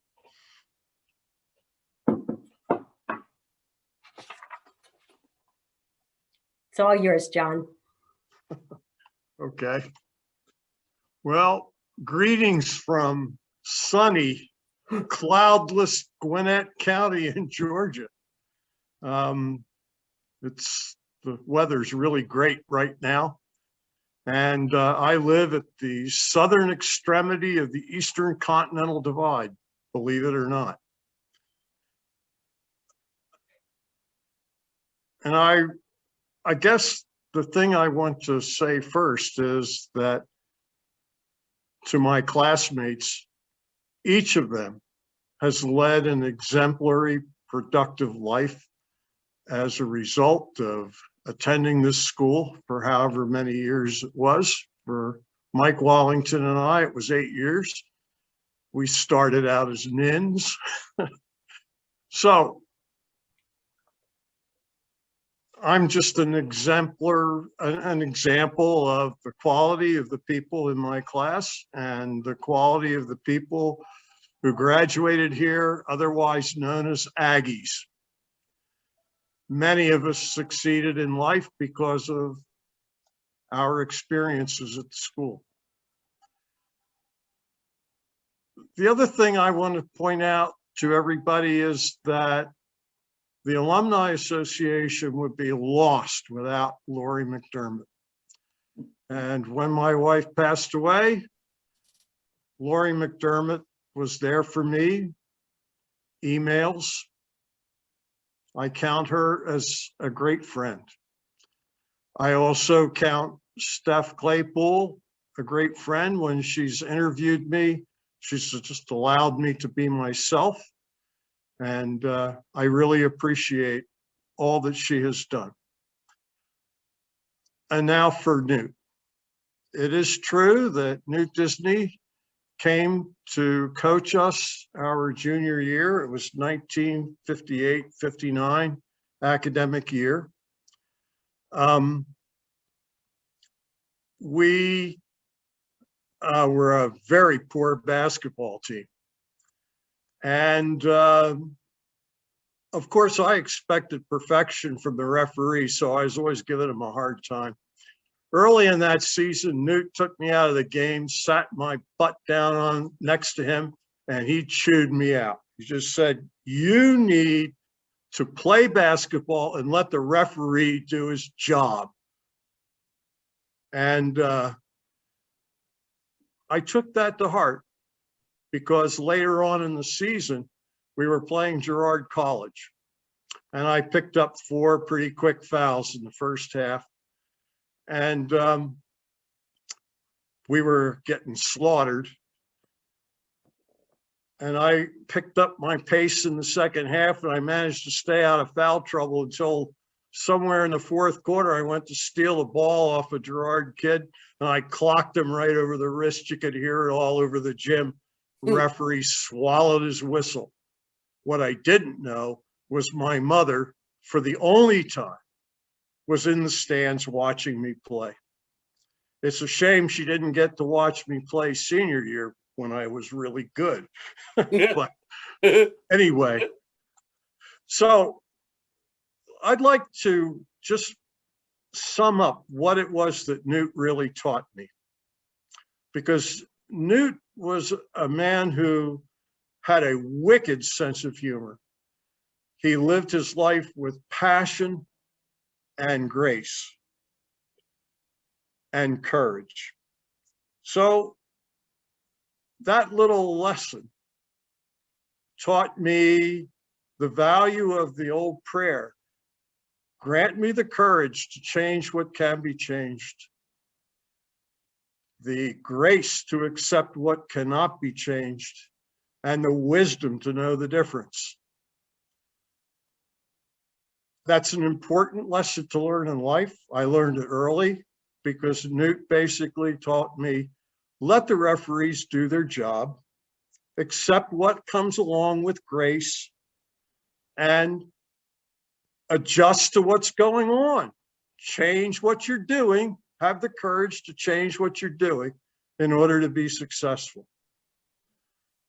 It's all yours, John. Okay. Well, greetings from sunny, cloudless Gwinnett County in Georgia. The weather's really great right now. And I live at the southern extremity of the Eastern Continental Divide, believe it or not. And I guess the thing I want to say first is that to my classmates, each of them has led an exemplary, productive life as a result of attending this school for however many years it was, for Mike Wallington and I, it was 8 years. We started out as nins. So I'm just an exemplar, an example of the quality of the people in my class and the quality of the people who graduated here, otherwise known as Aggies. Many of us succeeded in life because of our experiences at the school. The other thing I want to point out to everybody is that the Alumni Association would be lost without Laurie Mcdermott. And when my wife passed away, Laurie Mcdermott was there for me, emails. I count her as a great friend. I also count Steph Claypool, a great friend. When she's interviewed me, she's just allowed me to be myself. And I really appreciate all that she has done. And now for Newt. It is true that Newt Disney came to coach us our junior year. It was 1958-59 academic year. We were a very poor basketball team. And of course, I expected perfection from the referee, so I was always giving him a hard time. Early in that season, Newt took me out of the game, sat my butt down next to him, and he chewed me out. He just said, "You need to play basketball and let the referee do his job." And I took that to heart, because later on in the season, we were playing Girard College, and I picked up 4 pretty quick fouls in the first half. And we were getting slaughtered. And I picked up my pace in the second half, and I managed to stay out of foul trouble until somewhere in the fourth quarter. I went to steal the ball off a Girard kid, and I clocked him right over the wrist. You could hear it all over the gym. The referee swallowed his whistle. What I didn't know was my mother, for the only time, was in the stands watching me play. It's a shame she didn't get to watch me play senior year when I was really good. But anyway, so I'd like to just sum up what it was that Newt really taught me. Because Newt was a man who had a wicked sense of humor. He lived his life with passion and grace and courage. So that little lesson taught me the value of the old prayer: grant me the courage to change what can be changed, the grace to accept what cannot be changed, and the wisdom to know the difference. That's an important lesson to learn in life. I learned it early because Newt basically taught me, let the referees do their job, accept what comes along with grace, and adjust to what's going on. Change what you're doing, have the courage to change what you're doing in order to be successful.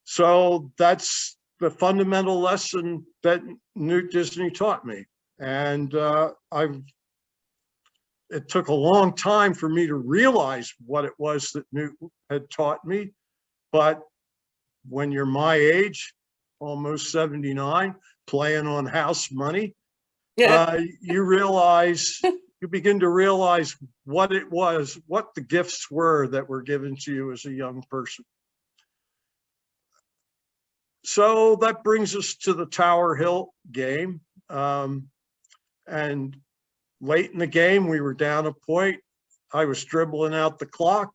So that's the fundamental lesson that Newt Disney taught me. And it took a long time for me to realize what it was that Newt had taught me. But when you're my age, almost 79, playing on house money, you realize, you begin to realize what it was, what the gifts were that were given to you as a young person. So that brings us to the Tower Hill game. And late in the game, we were down a point. I was dribbling out the clock,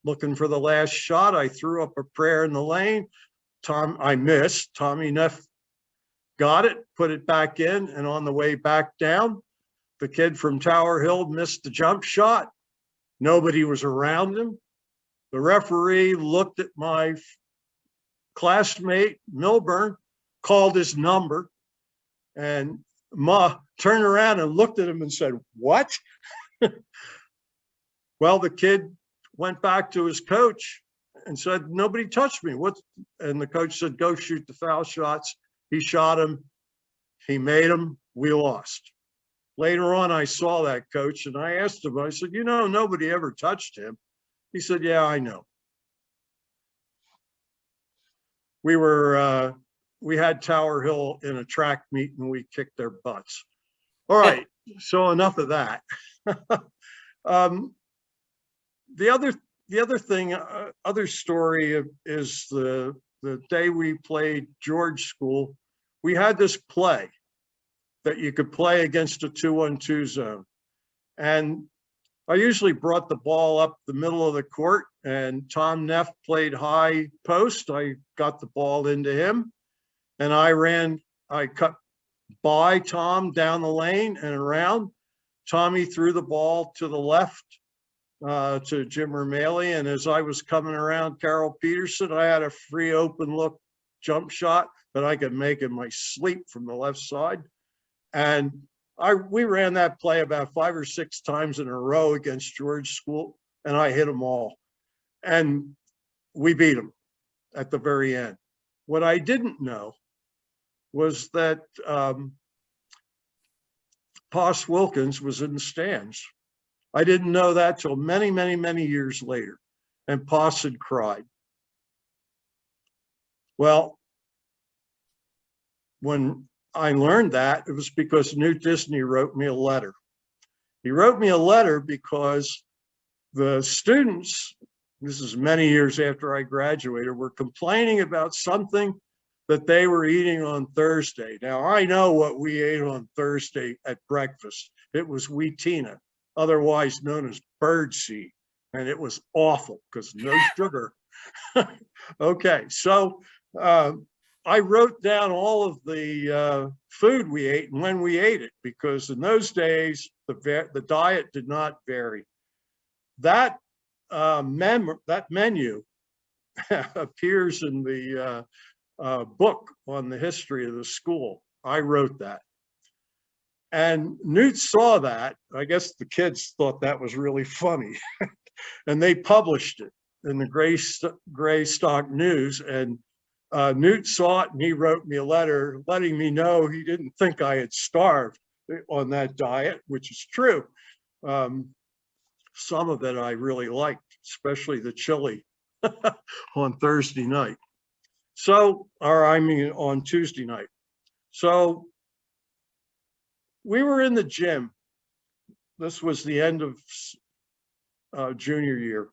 looking for the last shot. I threw up a prayer in the lane. I missed. Tommy Neff got it, put it back in, and on the way back down, the kid from Tower Hill missed the jump shot. Nobody was around him. The referee looked at my classmate, Milburn, called his number, and Ma turned around and looked at him and said, "What?" Well, the kid went back to his coach and said, "Nobody touched me." And the coach said, "Go shoot the foul shots." He shot him. He made them. We lost. Later on, I saw that coach and I asked him, I said, "You know, nobody ever touched him." He said, "Yeah, I know." We had Tower Hill in a track meet and we kicked their butts. All right, so enough of that. The other thing, other story is the day we played George School, we had this play that you could play against a 2-on-2 zone. And I usually brought the ball up the middle of the court, and Tom Neff played high post. I got the ball into him, and I cut by Tom down the lane and around. Tommy threw the ball to the left to Jim Romali, and as I was coming around Carol Peterson, I had a free open look jump shot that I could make in my sleep from the left side. And we ran that play about 5 or 6 times in a row against George School, and I hit them all. And we beat them at the very end. What I didn't know was that Poss Wilkins was in the stands. I didn't know that till many, many, many years later. And Poss had cried. Well, when I learned that, it was because Newt Disney wrote me a letter. He wrote me a letter because the students, this is many years after I graduated, were complaining about something that they were eating on Thursday. Now, I know what we ate on Thursday at breakfast. It was wheatina, otherwise known as birdseed, and it was awful because no sugar. Okay, so I wrote down all of the food we ate and when we ate it, because in those days, the diet did not vary. That menu appears in the book on the history of the school. I wrote that. And Newt saw that. I guess the kids thought that was really funny. And they published it in the Greystock News. And Newt saw it and he wrote me a letter letting me know he didn't think I had starved on that diet, which is true. Some of it I really liked, especially the chili on Thursday night. So, or I mean on Tuesday night. So we were in the gym. This was the end of junior year,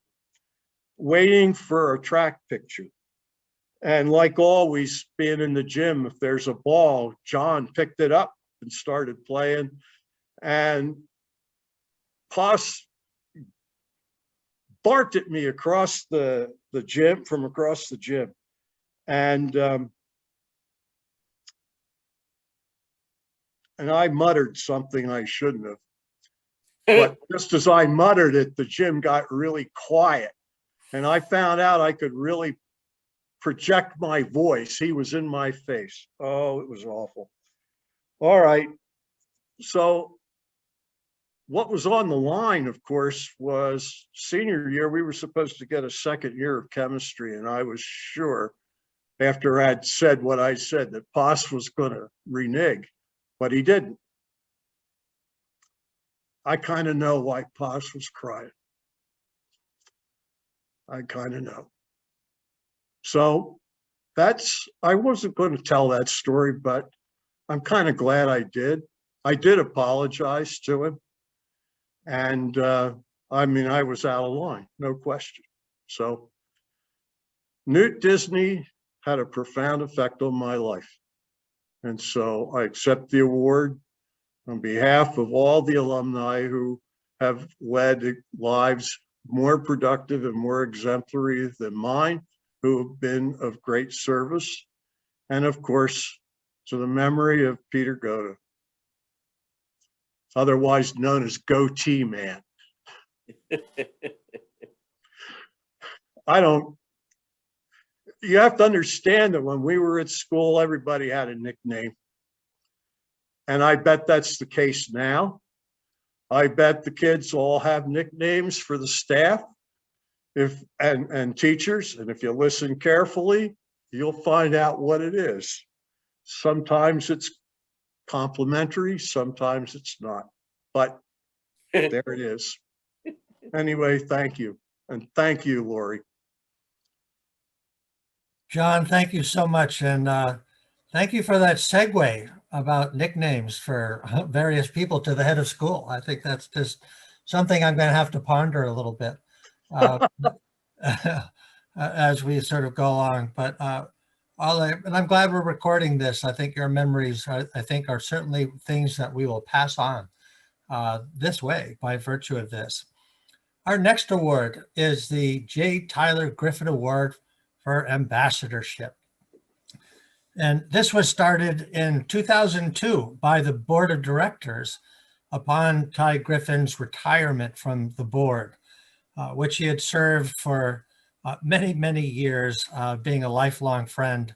waiting for a track picture. And like always, being in the gym, if there's a ball, John picked it up and started playing. And Poss barked at me across the gym, from across the gym. And I muttered something I shouldn't have. But just as I muttered it, the gym got really quiet. And I found out I could really project my voice. He was in my face. Oh, it was awful. All right. So what was on the line, of course, was senior year. We were supposed to get a second year of chemistry. And I was sure, after I'd said what I said, that Poss was going to renege, but he didn't. I kind of know why Poss was crying. I kind of know. So I wasn't going to tell that story, but I'm kind of glad I did. I did apologize to him. And I mean, I was out of line, no question. So Newt Disney had a profound effect on my life. And so I accept the award on behalf of all the alumni who have led lives more productive and more exemplary than mine, who have been of great service. And of course, to the memory of Peter Goda, otherwise known as Goatee Man. I don't, you have to understand that when we were at school, everybody had a nickname. And I bet that's the case now. I bet the kids all have nicknames for the staff and teachers. And if you listen carefully, you'll find out what it is. Sometimes it's complimentary, sometimes it's not. But there it is. Anyway, thank you. And thank you, Laurie. John, thank you so much. And thank you for that segue about nicknames for various people to the head of school. I think that's just something I'm going to have to ponder a little bit as we sort of go along. But and I'm glad we're recording this. I think your memories, I think, are certainly things that we will pass on this way by virtue of this. Our next award is the J. Tyler Griffin Award for Ambassadorship. And this was started in 2002 by the board of directors upon Ty Griffin's retirement from the board, which he had served for many, many years, being a lifelong friend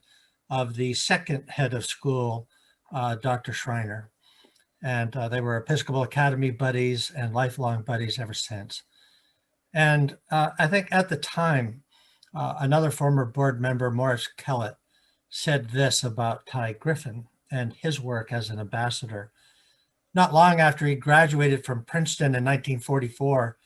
of the second head of school, Dr. Schreiner. And they were Episcopal Academy buddies and lifelong buddies ever since. And I think at the time, another former board member, Morris Kellett, said this about Ty Griffin and his work as an ambassador. Not long after he graduated from Princeton in 1944,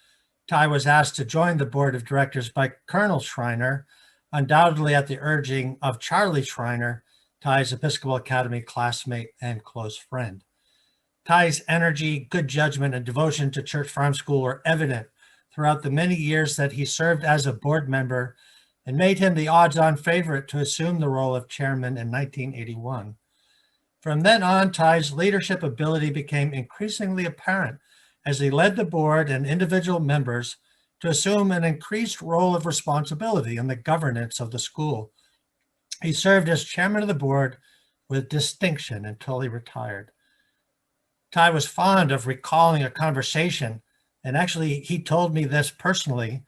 Ty was asked to join the board of directors by Colonel Schreiner, undoubtedly at the urging of Charlie Schreiner, Ty's Episcopal Academy classmate and close friend. Ty's energy, good judgment, and devotion to Church Farm School were evident throughout the many years that he served as a board member, and made him the odds-on favorite to assume the role of chairman in 1981. From then on, Ty's leadership ability became increasingly apparent as he led the board and individual members to assume an increased role of responsibility in the governance of the school. He served as chairman of the board with distinction until he retired. Ty was fond of recalling a conversation, and actually he told me this personally,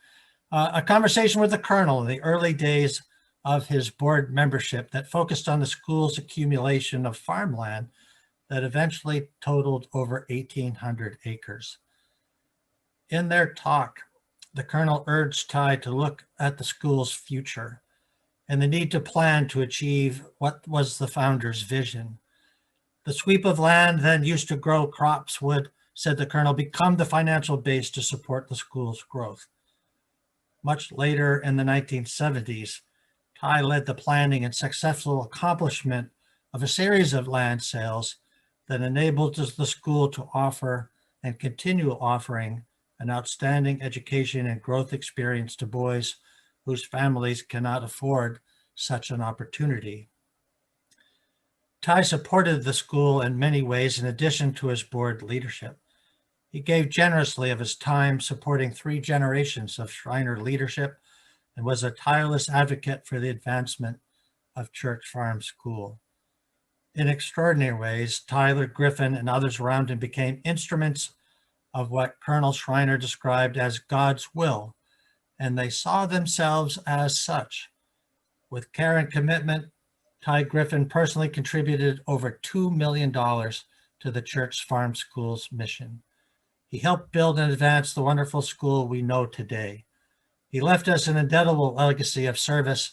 a conversation with the colonel in the early days of his board membership that focused on the school's accumulation of farmland that eventually totaled over 1,800 acres. In their talk, the colonel urged Ty to look at the school's future and the need to plan to achieve what was the founder's vision. The sweep of land then used to grow crops would, said the colonel, become the financial base to support the school's growth. Much later in the 1970s, Ty led the planning and successful accomplishment of a series of land sales that enabled the school to offer and continue offering an outstanding education and growth experience to boys whose families cannot afford such an opportunity. Ty supported the school in many ways in addition to his board leadership. He gave generously of his time, supporting 3 generations of Schreiner leadership, and was a tireless advocate for the advancement of Church Farm School. In extraordinary ways, Tyler Griffin and others around him became instruments of what Colonel Schreiner described as God's will, and they saw themselves as such. With care and commitment, Ty Griffin personally contributed over $2 million to the Church Farm School's mission. He helped build and advance the wonderful school we know today. He left us an indelible legacy of service,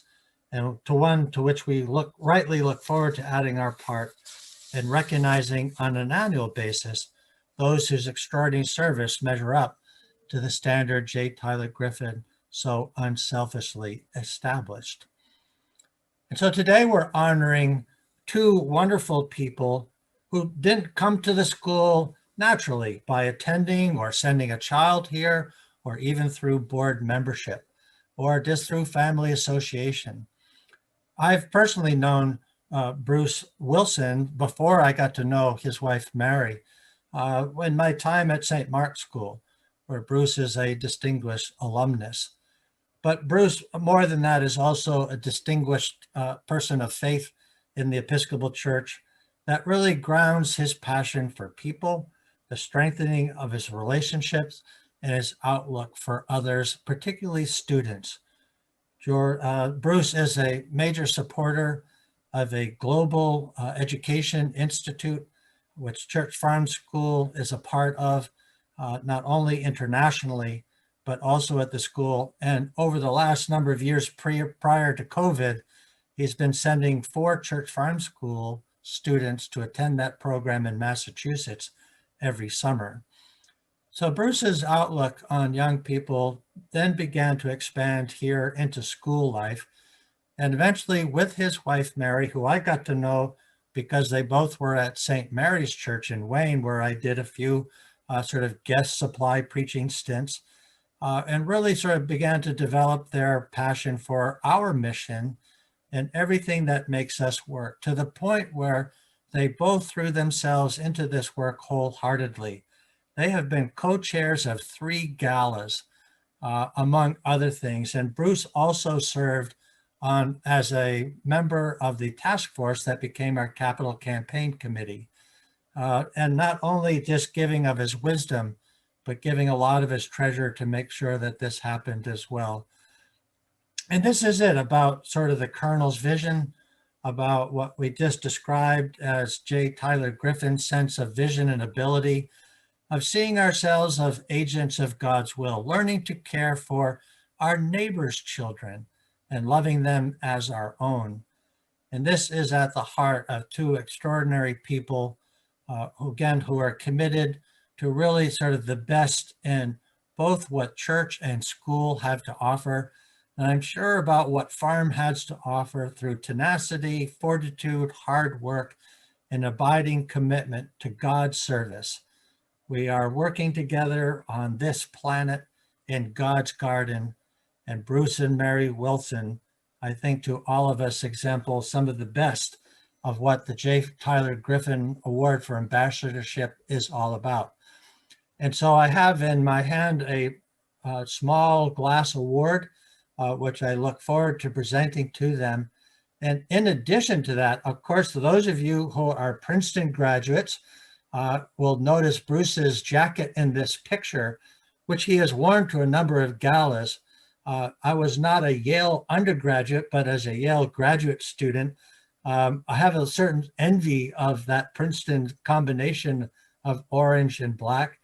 and to one to which we rightly look forward to adding our part and recognizing on an annual basis those whose extraordinary service measure up to the standard J. Tyler Griffin so unselfishly established. And so today we're honoring 2 wonderful people who didn't come to the school naturally by attending or sending a child here, or even through board membership, or just through family association. I've personally known Bruce Wilson before I got to know his wife, Mary, in my time at St. Mark's School, where Bruce is a distinguished alumnus. But Bruce, more than that, is also a distinguished person of faith in the Episcopal Church that really grounds his passion for people, the strengthening of his relationships, and his outlook for others, particularly students. Bruce is a major supporter of a global education institute, which Church Farm School is a part of, not only internationally, but also at the school. And over the last number of years prior to COVID, he's been sending 4 Church Farm School students to attend that program in Massachusetts every summer. So Bruce's outlook on young people then began to expand here into school life. And eventually with his wife, Mary, who I got to know because they both were at St. Mary's Church in Wayne, where I did a few sort of guest supply preaching stints, and really sort of began to develop their passion for our mission and everything that makes us work, to the point where they both threw themselves into this work wholeheartedly. They have been co-chairs of 3 galas, among other things. And Bruce also served on as a member of the task force that became our capital campaign committee. And not only just giving of his wisdom, but giving a lot of his treasure to make sure that this happened as well. And this is it about sort of the Colonel's vision, about what we just described as J. Tyler Griffin's sense of vision and ability, of seeing ourselves as agents of God's will, learning to care for our neighbors' children and loving them as our own. And this is at the heart of 2 extraordinary people who are committed to really sort of the best in both what church and school have to offer. And I'm sure about what farm has to offer through tenacity, fortitude, hard work, and abiding commitment to God's service. We are working together on this planet in God's garden, and Bruce and Mary Wilson, I think to all of us, example some of the best of what the J. Tyler Griffin Award for Ambassadorship is all about. And so I have in my hand a small glass award, which I look forward to presenting to them. And in addition to that, of course, for those of you who are Princeton graduates, will notice Bruce's jacket in this picture, which he has worn to a number of galas. I was not a Yale undergraduate, but as a Yale graduate student, I have a certain envy of that Princeton combination of orange and black.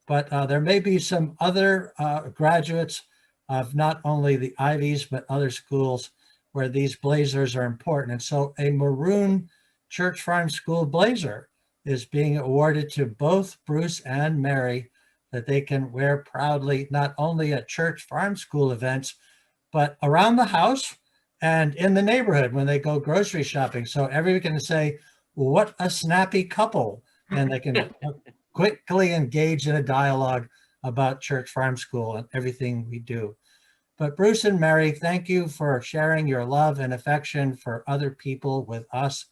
But there may be some other graduates of not only the Ivies, but other schools where these blazers are important. And so a maroon Church Farm School blazer is being awarded to both Bruce and Mary, that they can wear proudly, not only at Church Farm School events, but around the house and in the neighborhood when they go grocery shopping. So everyone can say, what a snappy couple. And they can quickly engage in a dialogue about Church Farm School and everything we do. But Bruce and Mary, thank you for sharing your love and affection for other people with us,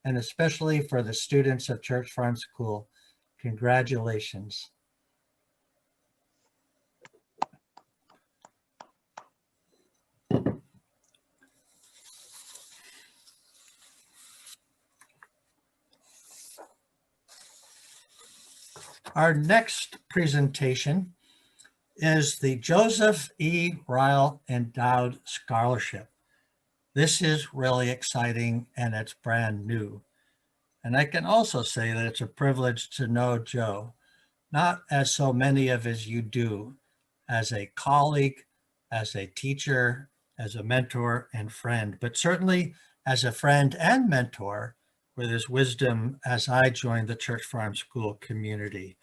and especially for the students of Church Farm School. Congratulations. Our next presentation is the Joseph E. Ryle Endowed Scholarship. This is really exciting and it's brand new. And I can also say that it's a privilege to know Joe, not as so many of as you do, as a colleague, as a teacher, as a mentor and friend, but certainly as a friend and mentor with his wisdom as I joined the Church Farm School community.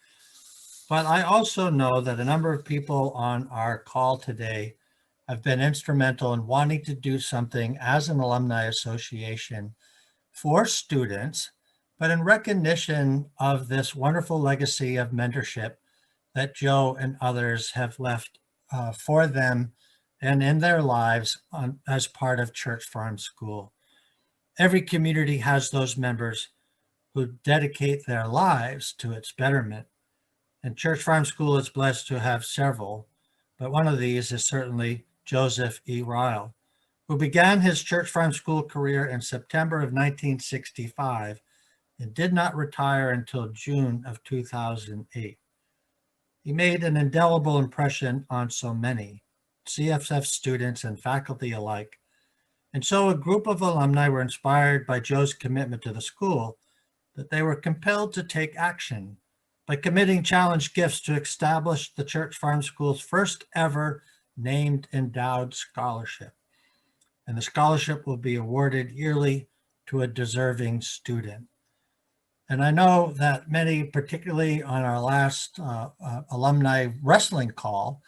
But I also know that a number of people on our call today have been instrumental in wanting to do something as an alumni association for students, but in recognition of this wonderful legacy of mentorship that Joe and others have left for them and in their lives as part of Church Farm School. Every community has those members who dedicate their lives to its betterment. And Church Farm School is blessed to have several, but one of these is certainly Joseph E. Ryle, who began his Church Farm School career in September of 1965 and did not retire until June of 2008. He made an indelible impression on so many. CFS students and faculty alike. And so a group of alumni were inspired by Joe's commitment to the school that they were compelled to take action by committing challenge gifts to establish the Church Farm School's first ever named Endowed Scholarship. And the scholarship will be awarded yearly to a deserving student. And I know that many, particularly on our last alumni wrestling call,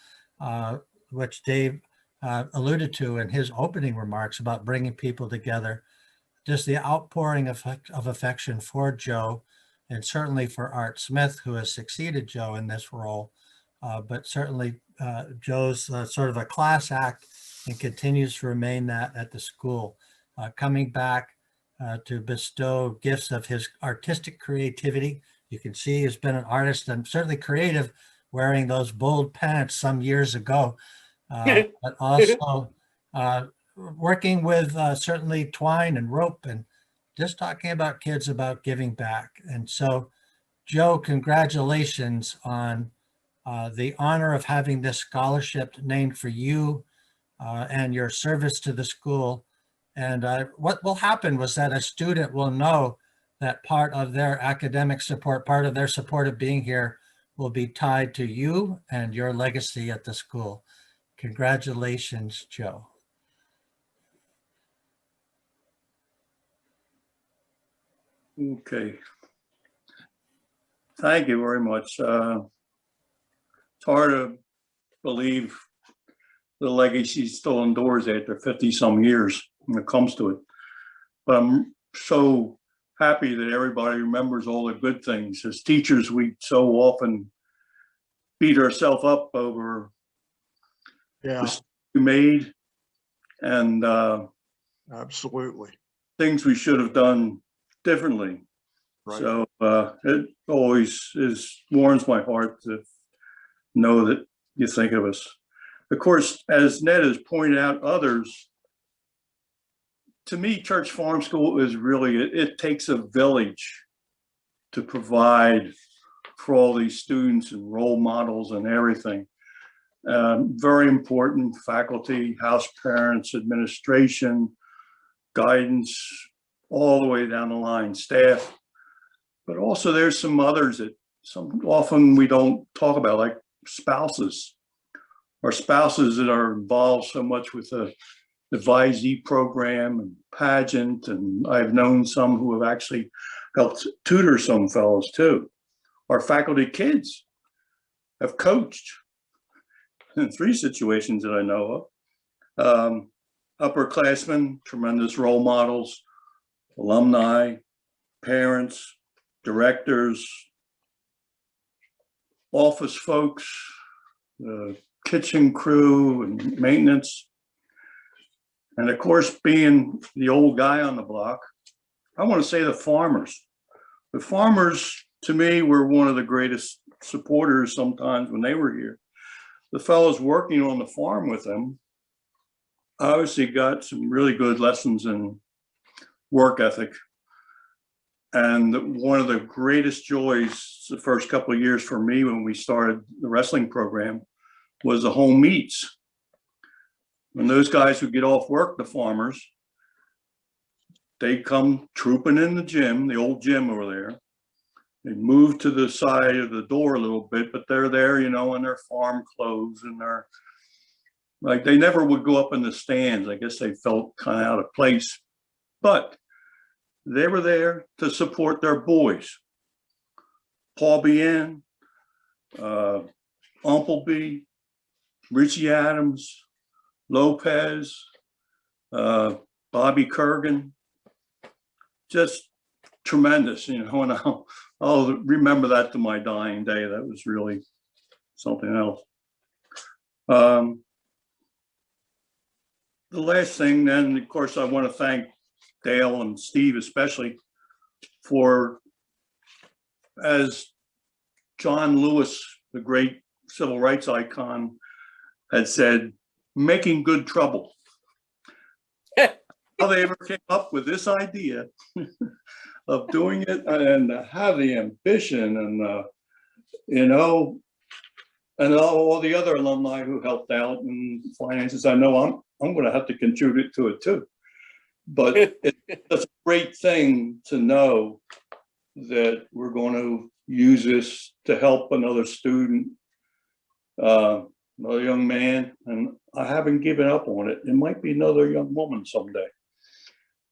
which Dave alluded to in his opening remarks about bringing people together, just the outpouring of affection for Joe, and certainly for Art Smith, who has succeeded Joe in this role, but certainly Joe's sort of a class act and continues to remain that at the school, coming back to bestow gifts of his artistic creativity. You can see he's been an artist and certainly creative, wearing those bold pants some years ago, but also working with certainly twine and rope and just talking about kids about giving back. And so, Joe, congratulations on the honor of having this scholarship named for you and your service to the school. And what will happen was that a student will know that part of their academic support, part of their support of being here will be tied to you and your legacy at the school. Congratulations, Joe. Okay. Thank you very much. It's hard to believe the legacy still endures after 50 some years when it comes to it. But I'm so happy that everybody remembers all the good things. As teachers, we so often beat ourselves up over mistakes we made and Absolutely. things we should have done differently. Right. So it always warms my heart to know that you think of us. Of course, as Ned has pointed out, others, to me, Church Farm School is really, it takes a village to provide for all these students and role models and everything. Very important faculty, house parents, administration, guidance, all the way down the line, staff. But also there's some others that often we don't talk about, like spouses, or spouses that are involved so much with the advisee program and pageant. And I've known some who have actually helped tutor some fellows too. Our faculty kids have coached in 3 situations that I know of. Upperclassmen, tremendous role models, alumni, parents, directors, office folks, kitchen crew and maintenance. And of course, being the old guy on the block, I want to say the farmers. The farmers, to me, were one of the greatest supporters sometimes when they were here. The fellows working on the farm with them obviously got some really good lessons in work ethic. And one of the greatest joys the first couple of years for me when we started the wrestling program was the home meets. When those guys would get off work, the farmers, they'd come trooping in the gym, the old gym over there. They'd move to the side of the door a little bit, but they're there, you know, in their farm clothes and they're like, they never would go up in the stands. I guess they felt kind of out of place, but they were there to support their boys. Paul Bien, Umpleby, Richie Adams, Lopez, Bobby Kurgan, just tremendous, you know, and I'll remember that to my dying day. That was really something else. The last thing then, of course, I want to thank Dale and Steve especially for, as John Lewis, the great civil rights icon, had said, making good trouble. How they ever came up with this idea of doing it and have the ambition and, you know, and all the other alumni who helped out in finances. I know I'm going to have to contribute to it too. But it's a great thing to know that we're going to use this to help another student, another young man, and I haven't given up on it. It might be another young woman someday,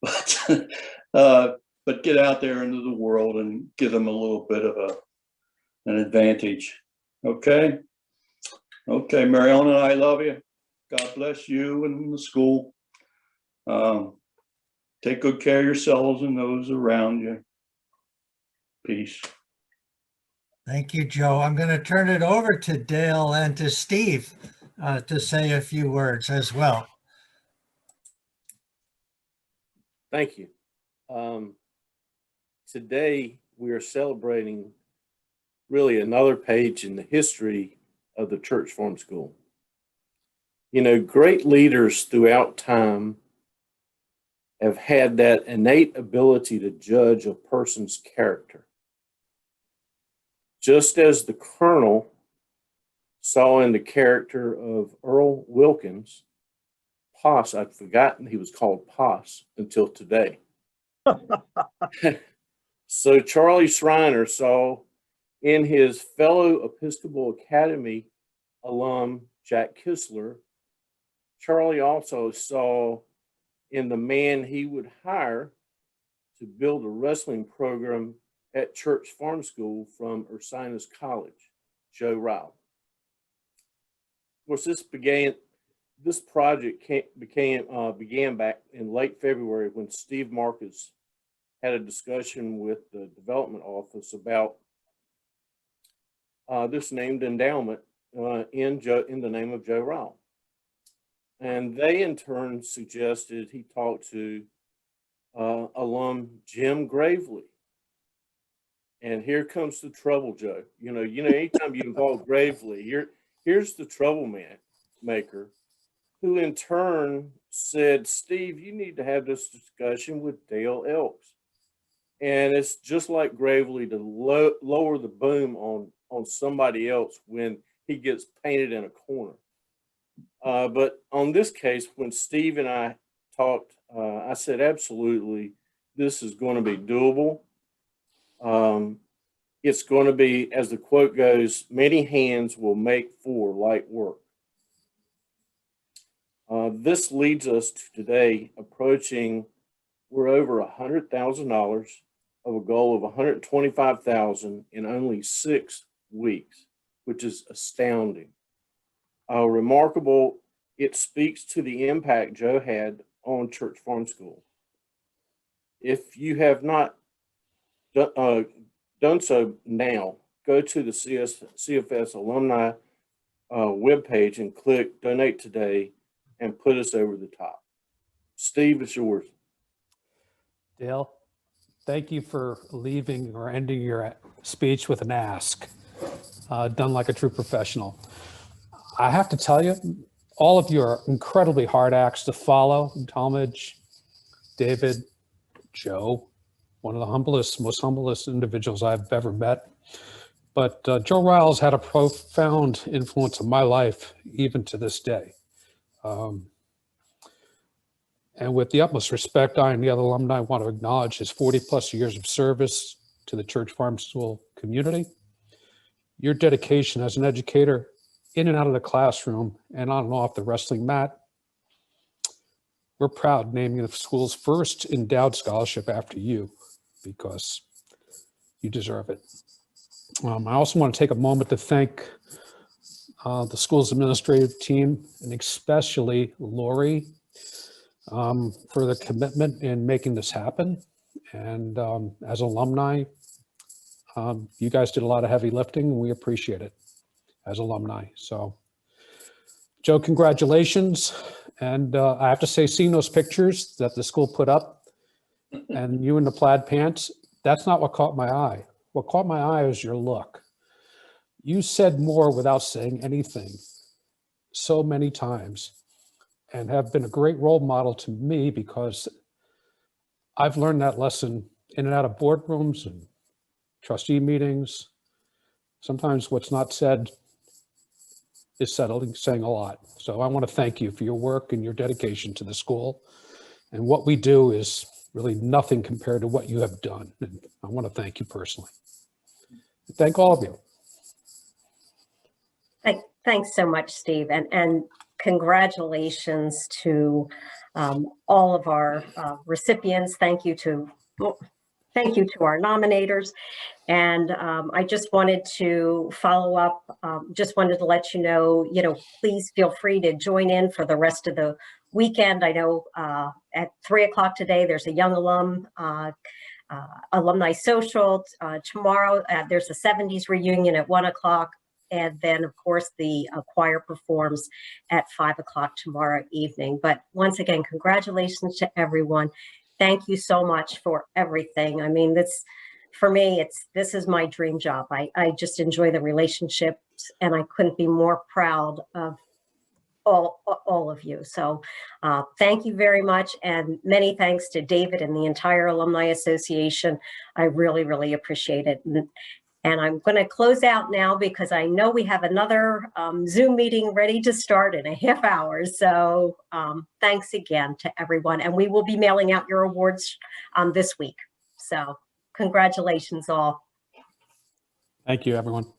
but get out there into the world and give them a little bit of an advantage. Okay, Mariana, I love you. God bless you and the school. Take good care of yourselves and those around you. Peace. Thank you, Joe. I'm going to turn it over to Dale and to Steve to say a few words as well. Thank you. Today, we are celebrating really another page in the history of the Church Farm School. You know, great leaders throughout time have had that innate ability to judge a person's character. Just as the Colonel saw in the character of Earl Wilkins, Poss, I'd forgotten he was called Poss until today. So Charlie Schreiner saw in his fellow Episcopal Academy alum, Jack Kistler, Charlie also saw in the man he would hire to build a wrestling program at Church Farm School from Ursinus College, Joe Ryle. Of course, this project began back in late February when Steve Marcus had a discussion with the development office about this named endowment in the name of Joe Ryle. And they in turn suggested he talk to alum Jim Gravely. And here comes the trouble, Joe. You know, anytime you involve Gravely, here's the troublemaker, who in turn said, Steve, you need to have this discussion with Dale Elks. And it's just like Gravely to lower the boom on somebody else when he gets painted in a corner. But on this case, when Steve and I talked, I said, absolutely, this is going to be doable. It's going to be, as the quote goes, many hands will make for light work. This leads us to today approaching, we're over $100,000 of a goal of $125,000 in only 6 weeks, which is astounding. Remarkable, it speaks to the impact Joe had on Church Farm School. If you have not done so now, go to the CFS alumni webpage and click donate today and put us over the top. Steve, it's yours. Dale, thank you for leaving or ending your speech with an ask, done like a true professional. I have to tell you, all of you are incredibly hard acts to follow. Talmadge, David, Joe, one of the most humblest individuals I've ever met. But Joe Ryle's had a profound influence on my life, even to this day. And with the utmost respect, I and the other alumni want to acknowledge his 40+ years of service to the Church Farm School community. Your dedication as an educator in and out of the classroom and on and off the wrestling mat. We're proud naming the school's first endowed scholarship after you because you deserve it. I also want to take a moment to thank the school's administrative team and especially Laurie for the commitment in making this happen. And as alumni, you guys did a lot of heavy lifting and we appreciate it as alumni. So Joe, congratulations. And I have to say, seeing those pictures that the school put up and you in the plaid pants, that's not what caught my eye. What caught my eye was your look. You said more without saying anything so many times and have been a great role model to me because I've learned that lesson in and out of boardrooms and trustee meetings. Sometimes what's not said is saying a lot. So I want to thank you for your work and your dedication to the school. And what we do is really nothing compared to what you have done. And I want to thank you personally. Thank all of you. Thanks so much, Steve, and congratulations to all of our recipients. Thank you to our nominators. And I just wanted to follow up, just wanted to let you know, please feel free to join in for the rest of the weekend. I know at 3 o'clock today, there's a young alumni social. Tomorrow, there's a 70s reunion at 1 o'clock. And then, of course, the choir performs at 5 o'clock tomorrow evening. But once again, congratulations to everyone. Thank you so much for everything. I mean, for me, this is my dream job. I just enjoy the relationships, and I couldn't be more proud of all of you. So thank you very much. And many thanks to David and the entire Alumni Association. I really, really appreciate it. And I'm going to close out now because I know we have another Zoom meeting ready to start in a half hour. So thanks again to everyone. And we will be mailing out your awards this week. So congratulations all. Thank you, everyone.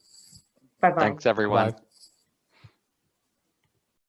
Bye-bye. Thanks, everyone. Bye.